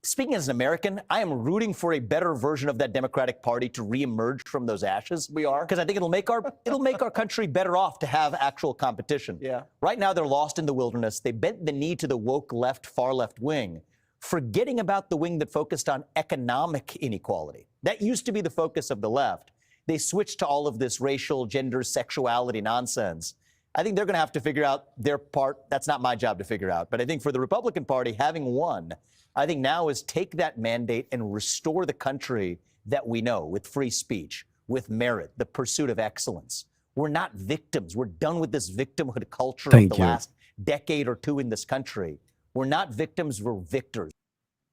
Speaker 10: Speaking as an American, I am rooting for a better version of that Democratic Party to reemerge from those ashes.
Speaker 9: We are.
Speaker 10: Because I think it'll make our country better off to have actual competition.
Speaker 9: Yeah.
Speaker 10: Right now, they're lost in the wilderness. They bent the knee to the woke left, far left wing, forgetting about the wing that focused on economic inequality. That used to be the focus of the left. They switched to all of this racial, gender, sexuality nonsense. I think they're going to have to figure out their part. That's not my job to figure out. But I think for the Republican Party, having won, I think now is take that mandate and restore the country that we know with free speech, with merit, the pursuit of excellence. We're not victims. We're done with this victimhood culture of the last decade or two in this country. We're not victims. We're victors.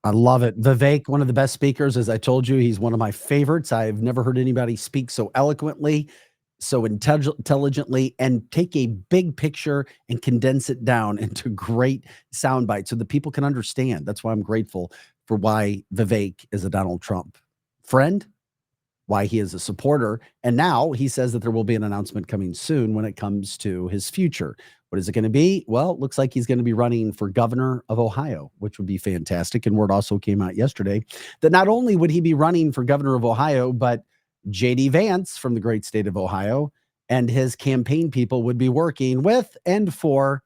Speaker 1: I love it. Vivek, one of the best speakers, as I told you, he's one of my favorites. I've never heard anybody speak so eloquently, so intelligently, and take a big picture and condense it down into great sound bites so that people can understand. That's why I'm grateful for why Vivek is a Donald Trump friend, why he is a supporter. And now he says that there will be an announcement coming soon when it comes to his future. What is it going to be? Well, it looks like he's going to be running for governor of Ohio, which would be fantastic. And word also came out yesterday that not only would he be running for governor of Ohio, but J.D. Vance from the great state of Ohio and his campaign people would be working with and for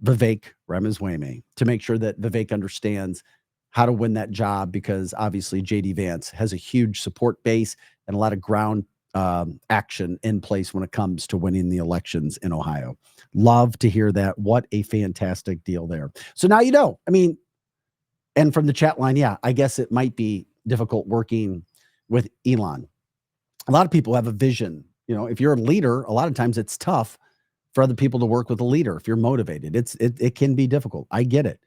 Speaker 1: Vivek Ramaswamy to make sure that Vivek understands how to win that job, because obviously J.D. Vance has a huge support base and a lot of ground action in place when it comes to winning the elections in Ohio. Love to hear that. What a fantastic deal there. So now you know, I mean, and from the chat line, yeah, I guess it might be difficult working with Elon. A lot of people have a vision. You know, if you're a leader, a lot of times it's tough for other people to work with a leader. If you're motivated, it can be difficult. I get it.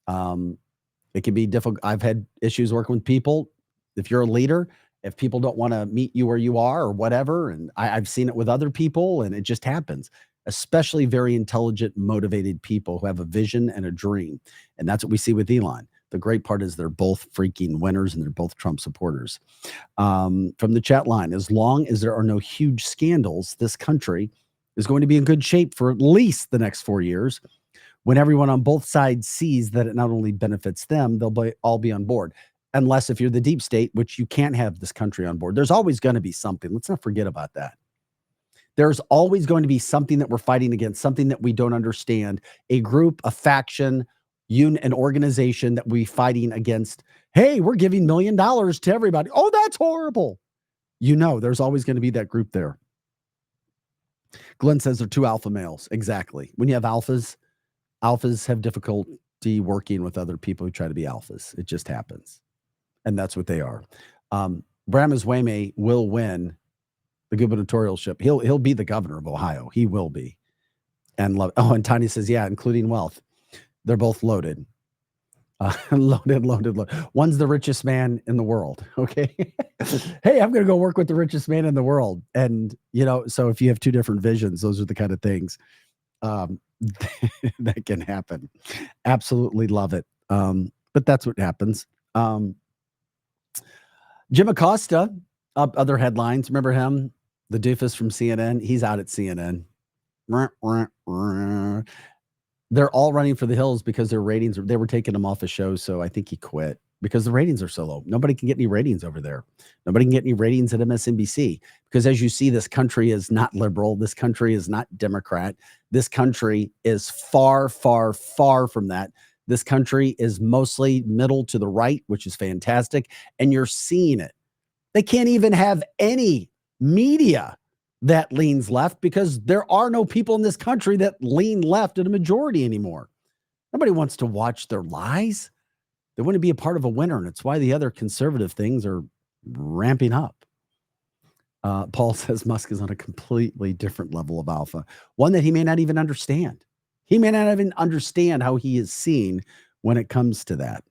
Speaker 1: It can be difficult. I've had issues working with people. If you're a leader, if people don't want to meet you where you are or whatever, and I've seen it with other people, and it just happens, especially very intelligent, motivated people who have a vision and a dream. And that's what we see with Elon. The great part is they're both freaking winners and they're both Trump supporters. From the chat line, as long as there are no huge scandals, this country is going to be in good shape for at least the next 4 years. When everyone on both sides sees that it not only benefits them, they'll all be on board. Unless if you're the deep state, which you can't have this country on board. There's always going to be something. Let's not forget about that. There's always going to be something that we're fighting against, something that we don't understand, a group, a faction, an organization that we're fighting against. Hey, we're giving $1 million to everybody. Oh, that's horrible. You know, there's always going to be that group there. Glenn says they're two alpha males. Exactly. When you have alphas have difficulty working with other people who try to be alphas. It just happens. And that's what they are. Ramaswamy will win the gubernatorialship. He'll be the governor of Ohio. He will be. And and Tanya says, yeah, including wealth. They're both loaded. Loaded. One's the richest man in the world. Okay. Hey, I'm going to go work with the richest man in the world. And, you know, so if you have two different visions, those are the kind of things that can happen. Absolutely love it. But that's what happens. Jim Acosta, other headlines. Remember him? The doofus from CNN. He's out at CNN. They're all running for the hills because their ratings, they were taking him off a show. So I think he quit because the ratings are so low. Nobody can get any ratings over there. Nobody can get any ratings at MSNBC because, as you see, this country is not liberal. This country is not Democrat. This country is far, far, far from that. This country is mostly middle to the right, which is fantastic. And you're seeing it. They can't even have any media that leans left because there are no people in this country that lean left at a majority anymore. Nobody wants to watch their lies. They want to be a part of a winner, and it's why the other conservative things are ramping up. Paul says Musk is on a completely different level of alpha, one that he may not even understand. He may not even understand how he is seen when it comes to that.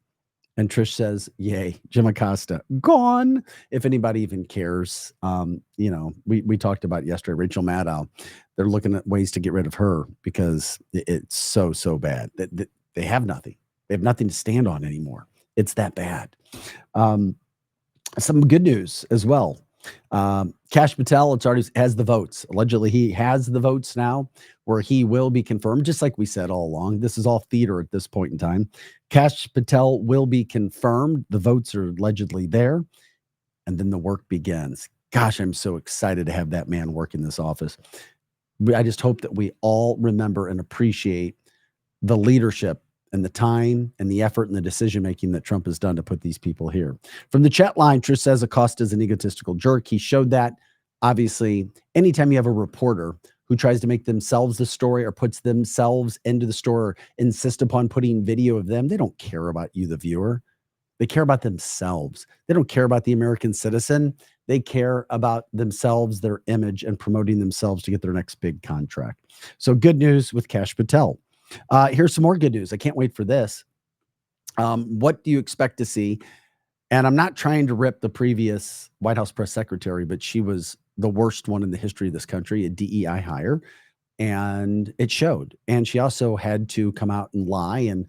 Speaker 1: And Trish says, yay, Jim Acosta, gone. If anybody even cares, we talked about yesterday, Rachel Maddow. They're looking at ways to get rid of her because it's so bad that they have nothing. They have nothing to stand on anymore. It's that bad. Some good news as well. Kash Patel, it's already has the votes. Allegedly, he has the votes now where he will be confirmed, just like we said all along. This is all theater at this point in time. Kash Patel will be confirmed. The votes are allegedly there. And then the work begins. Gosh, I'm so excited to have that man work in this office. I just hope that we all remember and appreciate the leadership and the time and the effort and the decision-making that Trump has done to put these people here. From the chat line, Trish says Acosta is an egotistical jerk. He showed that. Obviously, anytime you have a reporter who tries to make themselves the story or puts themselves into the story or insist upon putting video of them, they don't care about you, the viewer. They care about themselves. They don't care about the American citizen. They care about themselves, their image, and promoting themselves to get their next big contract. So good news with Kash Patel. Here's some more good news. I can't wait for this. What do you expect to see? And I'm not trying to rip the previous White House press secretary, but she was the worst one in the history of this country, a DEI hire. And it showed. And she also had to come out and lie and,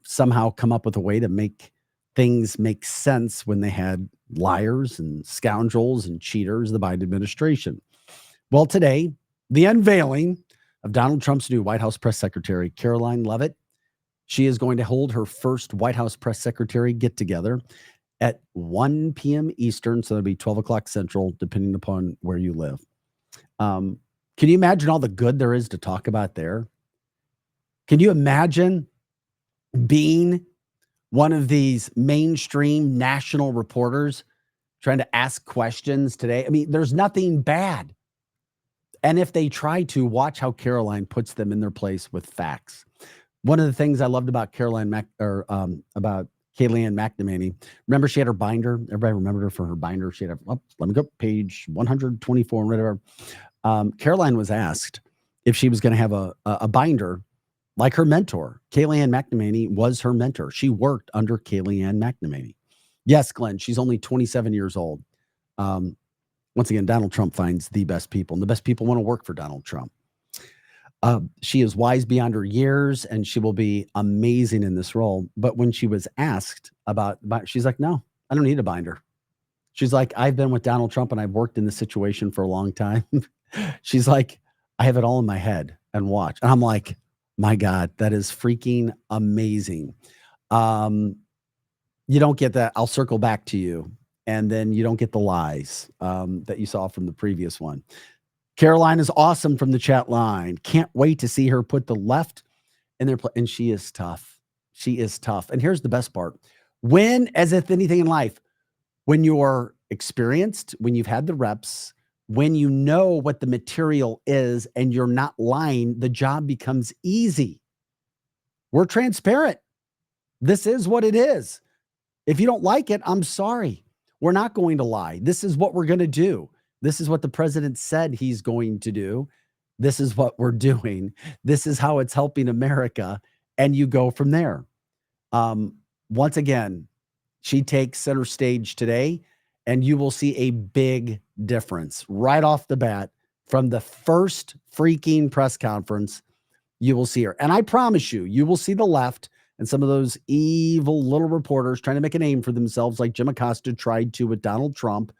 Speaker 1: somehow come up with a way to make things make sense when they had liars and scoundrels and cheaters, the Biden administration. Well, today, the unveiling of Donald Trump's new White House press secretary, Karoline Leavitt. She is going to hold her first White House press secretary get-together at 1 p.m. Eastern, so that'll be 12 o'clock Central, depending upon where you live. Can you imagine all the good there is to talk about there? Can you imagine being one of these mainstream national reporters trying to ask questions today? I mean, there's nothing bad. And if they try to, watch how Karoline puts them in their place with facts. One of the things I loved about about Kellyanne McEnany, remember she had her binder? Everybody remembered her for her binder. She had let me go, page 124 and whatever. Karoline was asked if she was going to have a binder like her mentor. Kellyanne McEnany was her mentor. She worked under Kellyanne McEnany. Yes, Glenn, she's only 27 years old. Once again, Donald Trump finds the best people, and the best people want to work for Donald Trump. She is wise beyond her years, and she will be amazing in this role. But when she was asked about she's like, no, I don't need a binder. She's like, I've been with Donald Trump, and I've worked in this situation for a long time. She's like, I have it all in my head and watch. And I'm like, my God, that is freaking amazing. You don't get that. I'll circle back to you. And then you don't get the lies that you saw from the previous one. Karoline is awesome from the chat line. Can't wait to see her put the left in their place. And she is tough. She is tough. And here's the best part. When, as if anything in life, when you're experienced, when you've had the reps, when you know what the material is and you're not lying, the job becomes easy. We're transparent. This is what it is. If you don't like it, I'm sorry. We're not going to lie. This is what we're going to do. This is what the president said he's going to do. This is what we're doing. This is how it's helping America. And you go from there. Once again, she takes center stage today, and you will see a big difference right off the bat from the first freaking press conference. You will see her. And I promise you, you will see the left and some of those evil little reporters trying to make a name for themselves, like Jim Acosta tried to with Donald Trump,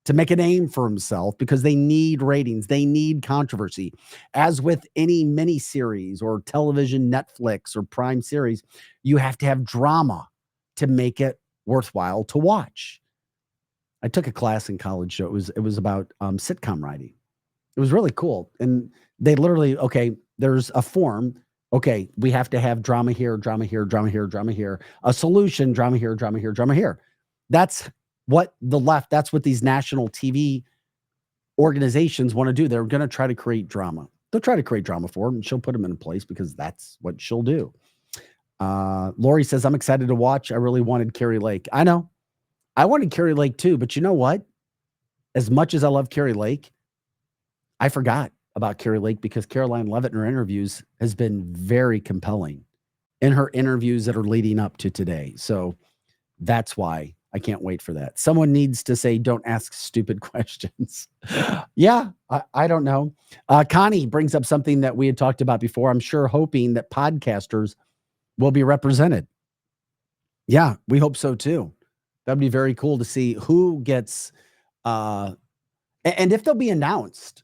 Speaker 1: to make a name for himself because they need ratings. They need controversy. As with any miniseries or television, Netflix or Prime series, you have to have drama. to make it worthwhile to watch. I took a class in college. So it was about sitcom writing. It was really cool. And they literally, okay, there's a form. Okay, we have to have drama here, drama here, drama here, drama here. A solution, drama here, drama here, drama here. That's what the left, that's what these national TV organizations want to do. They're going to try to create drama. They'll try to create drama for them, and she'll put them in place because that's what she'll do. Lori says, I'm excited to watch. I really wanted Carrie Lake. I know. I wanted Carrie Lake too, but you know what? As much as I love Carrie Lake, I forgot about Carrie Lake because Caroline Leavitt in her interviews has been very compelling in her interviews that are leading up to today. So that's why I can't wait for that. Someone needs to say, don't ask stupid questions. Yeah, I don't know. Connie brings up something that we had talked about before. I'm sure hoping that podcasters will be represented. Yeah, we hope so too. That'd be very cool to see who gets, and if they'll be announced.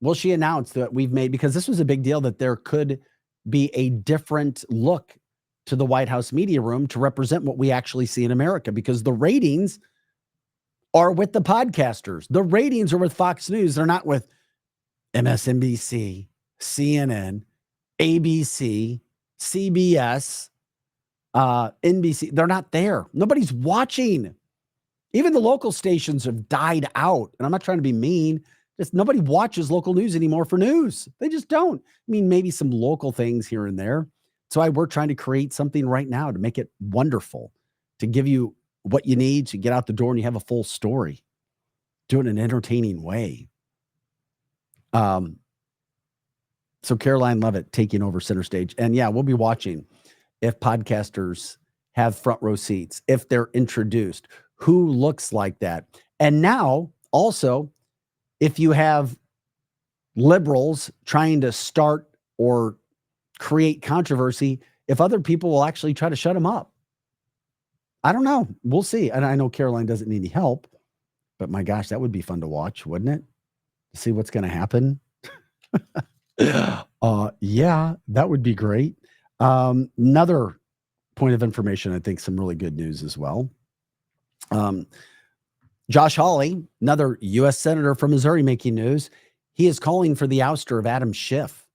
Speaker 1: Will she announce that we've made, because this was a big deal, that there could be a different look to the White House media room to represent what we actually see in America, because the ratings are with the podcasters. The ratings are with Fox News. They're not with MSNBC, CNN, ABC, CBS, NBC. They're not there. Nobody's watching. Even the local stations have died out. And I'm not trying to be mean. Just nobody watches local news anymore for news. They just don't. I mean, maybe some local things here and there. So we're trying to create something right now to make it wonderful, to give you what you need to get out the door and you have a full story. Do it in an entertaining way. So Caroline Leavitt taking over center stage. And yeah, we'll be watching if podcasters have front row seats, if they're introduced, who looks like that. And now also, if you have liberals trying to start or create controversy, if other people will actually try to shut them up. I don't know. We'll see. And I know Caroline doesn't need any help, but my gosh, that would be fun to watch, wouldn't it? To see what's going to happen. Yeah, that would be great. Another point of information, I think some really good news as well. Josh Hawley, another U.S. Senator from Missouri, making news. He is calling for the ouster of Adam Schiff.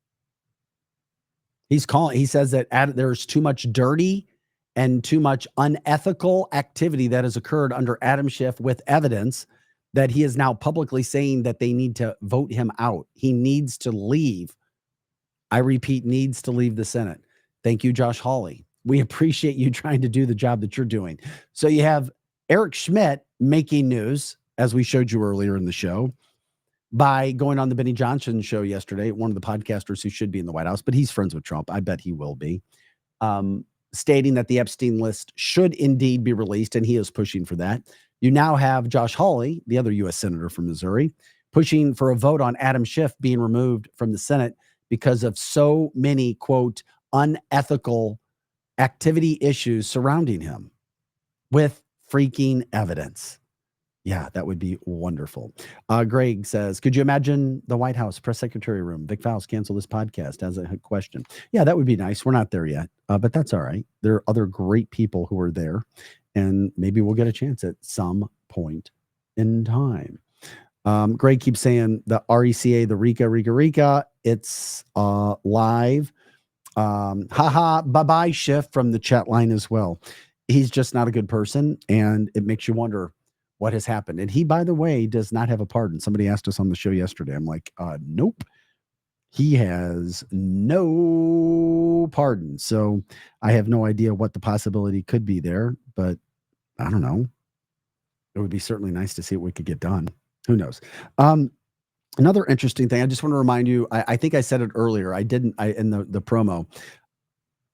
Speaker 1: He says that there's too much dirty and too much unethical activity that has occurred under Adam Schiff, with evidence that he is now publicly saying that they need to vote him out. He needs to leave. I repeat, needs to leave the Senate. Thank you, Josh Hawley. We appreciate you trying to do the job that you're doing. So you have Eric Schmidt making news, as we showed you earlier in the show, by going on the Benny Johnson show yesterday, one of the podcasters who should be in the White House, but he's friends with Trump. I bet he will be, stating that the Epstein list should indeed be released, and he is pushing for that. You now have Josh Hawley, the other U.S. Senator from Missouri, pushing for a vote on Adam Schiff being removed from the Senate because of so many, quote, unethical activity issues surrounding him, with freaking evidence. Yeah, that would be wonderful. Greg says, could you imagine the White House press secretary room? Vic Faust cancel this podcast as a question. Yeah, that would be nice. We're not there yet, but that's all right. There are other great people who are there, and maybe we'll get a chance at some point in time. Greg keeps saying the RECA, the Rika, it's live. Haha, bye-bye, Schiff from the chat line as well. He's just not a good person, and it makes you wonder what has happened. And he, by the way, does not have a pardon. Somebody asked us on the show yesterday. I'm like, nope. He has no pardon. So I have no idea what the possibility could be there, but I don't know. It would be certainly nice to see what we could get done. Who knows? Another interesting thing, I just want to remind you, I think I said it earlier. I didn't in the promo.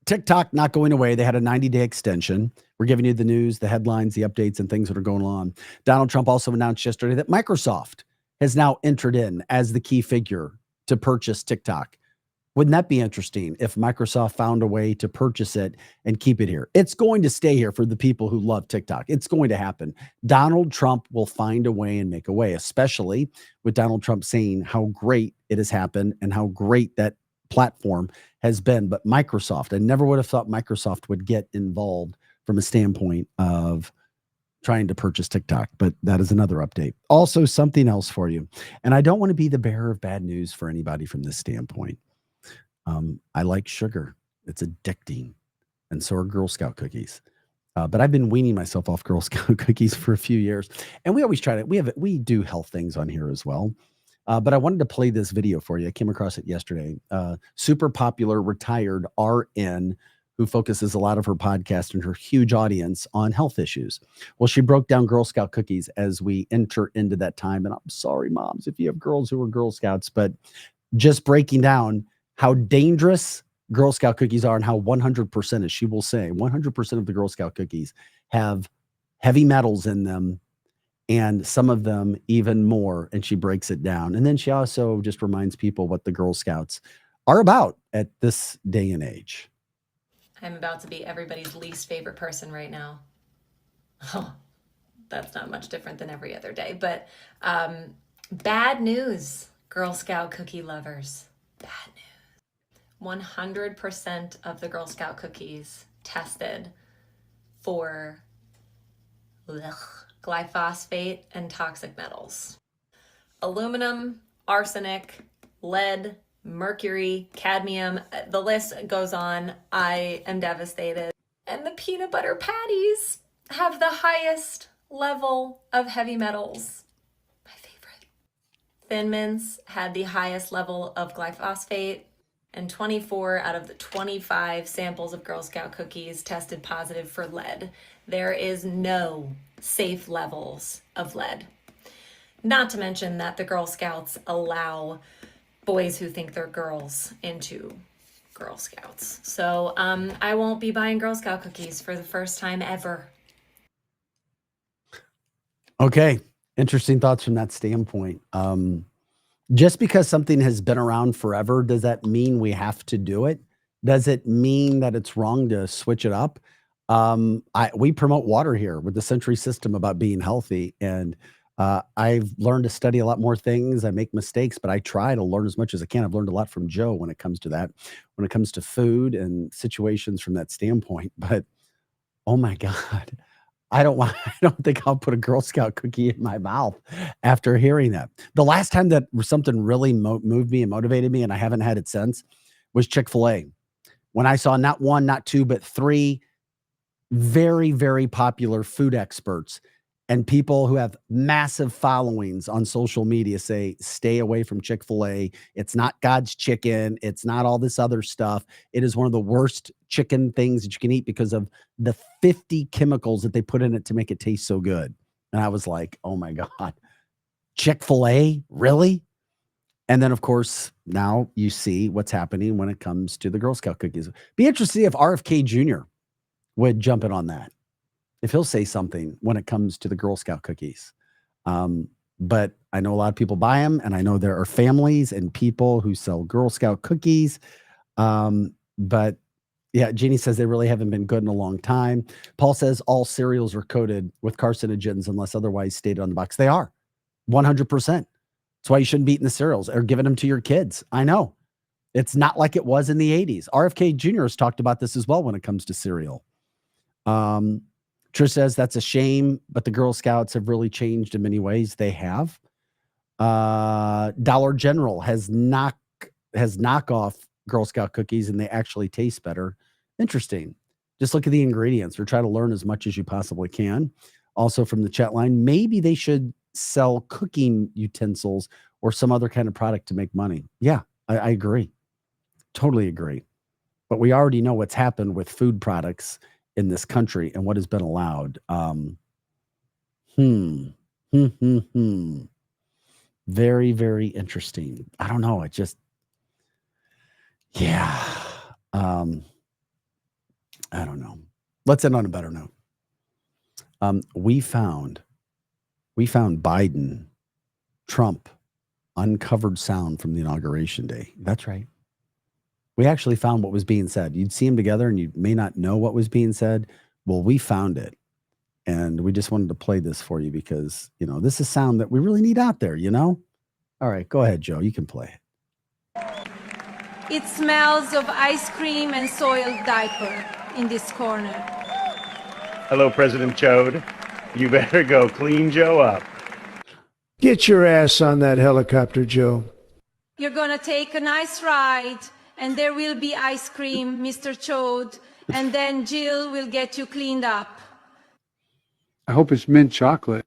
Speaker 1: TikTok not going away. They had a 90-day extension. We're giving you the news, the headlines, the updates, and things that are going on. Donald Trump also announced yesterday that Microsoft has now entered in as the key figure to purchase TikTok. Wouldn't that be interesting if Microsoft found a way to purchase it and keep it here? It's going to stay here for the people who love TikTok. It's going to happen. Donald Trump will find a way and make a way, especially with Donald Trump saying how great it has happened and how great that platform has been. But Microsoft, I never would have thought Microsoft would get involved from a standpoint of trying to purchase TikTok, but that is another update. Also, something else for you. And I don't want to be the bearer of bad news for anybody from this standpoint. I like sugar. It's addicting. And so are Girl Scout cookies. But I've been weaning myself off Girl Scout cookies for a few years. And we always try to, we do health things on here as well. But I wanted to play this video for you. I came across it yesterday. Super popular retired RN who focuses a lot of her podcast and her huge audience on health issues. Well, she broke down Girl Scout cookies as we enter into that time. And I'm sorry, moms, if you have girls who are Girl Scouts, but just breaking down how dangerous Girl Scout cookies are and how 100%, as she will say, 100% of the Girl Scout cookies have heavy metals in them, and some of them even more. And she breaks it down. And then she also just reminds people what the Girl Scouts are about at this day and age.
Speaker 11: I'm about to be everybody's least favorite person right now. Oh, that's not much different than every other day. But bad news, Girl Scout cookie lovers. Bad news. 100% of the Girl Scout cookies tested for glyphosate and toxic metals. Aluminum, arsenic, lead, mercury, cadmium, the list goes on. I am devastated. And the peanut butter patties have the highest level of heavy metals. My favorite. Thin Mints had the highest level of glyphosate, and 24 out of the 25 samples of Girl Scout cookies tested positive for lead. There is no safe levels of lead. Not to mention that the Girl Scouts allow boys who think they're girls into Girl Scouts. So I won't be buying Girl Scout cookies for the first time ever.
Speaker 1: Okay. Interesting thoughts from that standpoint. Just because something has been around forever, does that mean we have to do it? Does it mean that it's wrong to switch it up? We promote water here with the Century System about being healthy. And I've learned to study a lot more things. I make mistakes, but I try to learn as much as I can. I've learned a lot from Joe when it comes to that, when it comes to food and situations from that standpoint. But oh my God, I don't think I'll put a Girl Scout cookie in my mouth after hearing that. The last time that something really moved me and motivated me, and I haven't had it since, was Chick-fil-A. When I saw not one, not two, but three very, very popular food experts and people who have massive followings on social media say, stay away from Chick-fil-A. It's not God's chicken. It's not all this other stuff. It is one of the worst chicken things that you can eat because of the 50 chemicals that they put in it to make it taste so good. And I was like, oh my God, Chick-fil-A, really? And then, of course, now you see what's happening when it comes to the Girl Scout cookies. Be interested to see if RFK Jr. would jump in on that, if he'll say something when it comes to the Girl Scout cookies. But I know a lot of people buy them, and I know there are families and people who sell Girl Scout cookies. But yeah, Jeannie says they really haven't been good in a long time. Paul says all cereals are coated with carcinogens unless otherwise stated on the box. They are 100%. That's why you shouldn't be eating the cereals or giving them to your kids. I know it's not like it was in the 80s. RFK Jr. has talked about this as well when it comes to cereal. Trish says that's a shame, but the Girl Scouts have really changed in many ways. They have. Dollar General has knockoff Girl Scout cookies, and they actually taste better. Interesting. Just look at the ingredients or try to learn as much as you possibly can. Also from the chat line, maybe they should sell cooking utensils or some other kind of product to make money. Yeah, I agree. Totally agree. But we already know what's happened with food products in this country and what has been allowed. Very, very interesting. I don't know. It just, yeah. I don't know. Let's end on a better note. We found Biden, Trump, uncovered sound from the inauguration day. That's right. We actually found what was being said. You'd see them together and you may not know what was being said. Well, we found it. And we just wanted to play this for you because, you know, this is sound that we really need out there, you know? All right, go ahead, Joe. You can play it.
Speaker 3: It smells of ice cream and soiled diaper in this corner.
Speaker 12: Hello, President Chode. You better go clean Joe up.
Speaker 8: Get your ass on that helicopter, Joe.
Speaker 3: You're gonna take a nice ride, and there will be ice cream, Mr. Chode, and then Jill will get you cleaned up.
Speaker 8: I hope it's mint chocolate.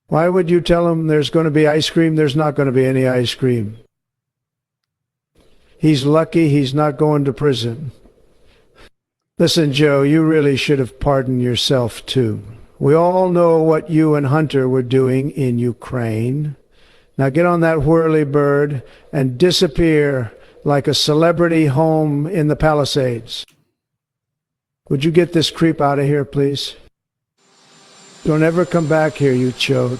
Speaker 8: Why would you tell him there's going to be ice cream? There's not going to be any ice cream. He's lucky he's not going to prison. Listen, Joe, you really should have pardoned yourself, too. We all know what you and Hunter were doing in Ukraine. Now get on that whirly bird and disappear like a celebrity home in the Palisades. Would you get this creep out of here, please? Don't ever come back here, you chode.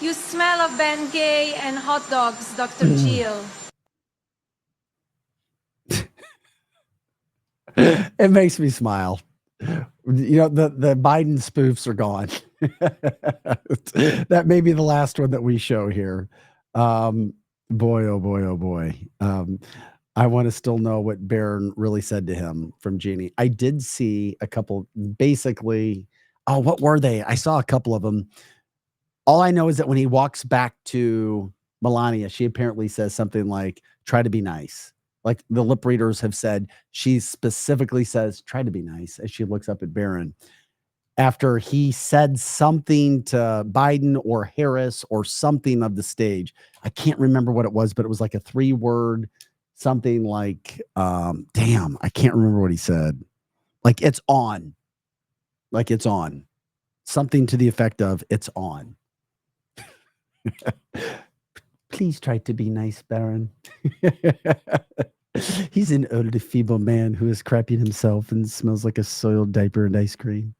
Speaker 3: You smell of Bengay and hot dogs, Dr. Jill.
Speaker 1: It makes me smile. You know, the Biden spoofs are gone. That may be the last one that we show here. Boy, oh boy, oh boy. I want to still know what Barron really said to him from Jeannie. I did see a couple, basically. Oh, what were they? I saw a couple of them. All I know is that when he walks back to Melania, she apparently says something like, try to be nice. Like the lip readers have said, she specifically says, try to be nice as she looks up at Barron. After he said something to Biden or Harris or something of the stage. I can't remember what it was, but it was like a 3-word something like, damn, I can't remember what he said. Like, it's on. Like, it's on. Something to the effect of, it's on. Please try to be nice, Barron. He's an old, feeble man who is crapping himself and smells like a soiled diaper and ice cream.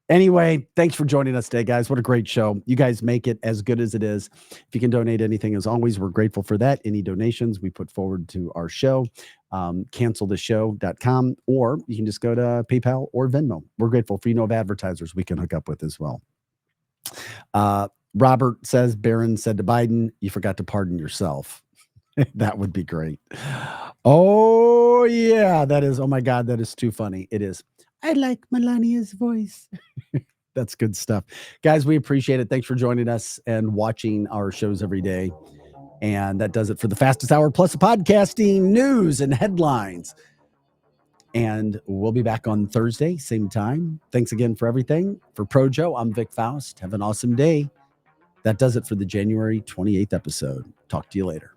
Speaker 1: Anyway, thanks for joining us today, guys. What a great show. You guys make it as good as it is. If you can donate anything, as always, we're grateful for that. Any donations we put forward to our show, canceltheshow.com, or you can just go to PayPal or Venmo. We're grateful for, of advertisers we can hook up with as well. Robert says, Barron said to Biden, you forgot to pardon yourself. That would be great. Oh, yeah, that is. Oh, my God, that is too funny. It is. I like Melania's voice. That's good stuff. Guys, we appreciate it. Thanks for joining us and watching our shows every day. And that does it for the fastest hour plus of podcasting, news, and headlines. And we'll be back on Thursday, same time. Thanks again for everything. For Projo, I'm Vic Faust. Have an awesome day. That does it for the January 28th episode. Talk to you later.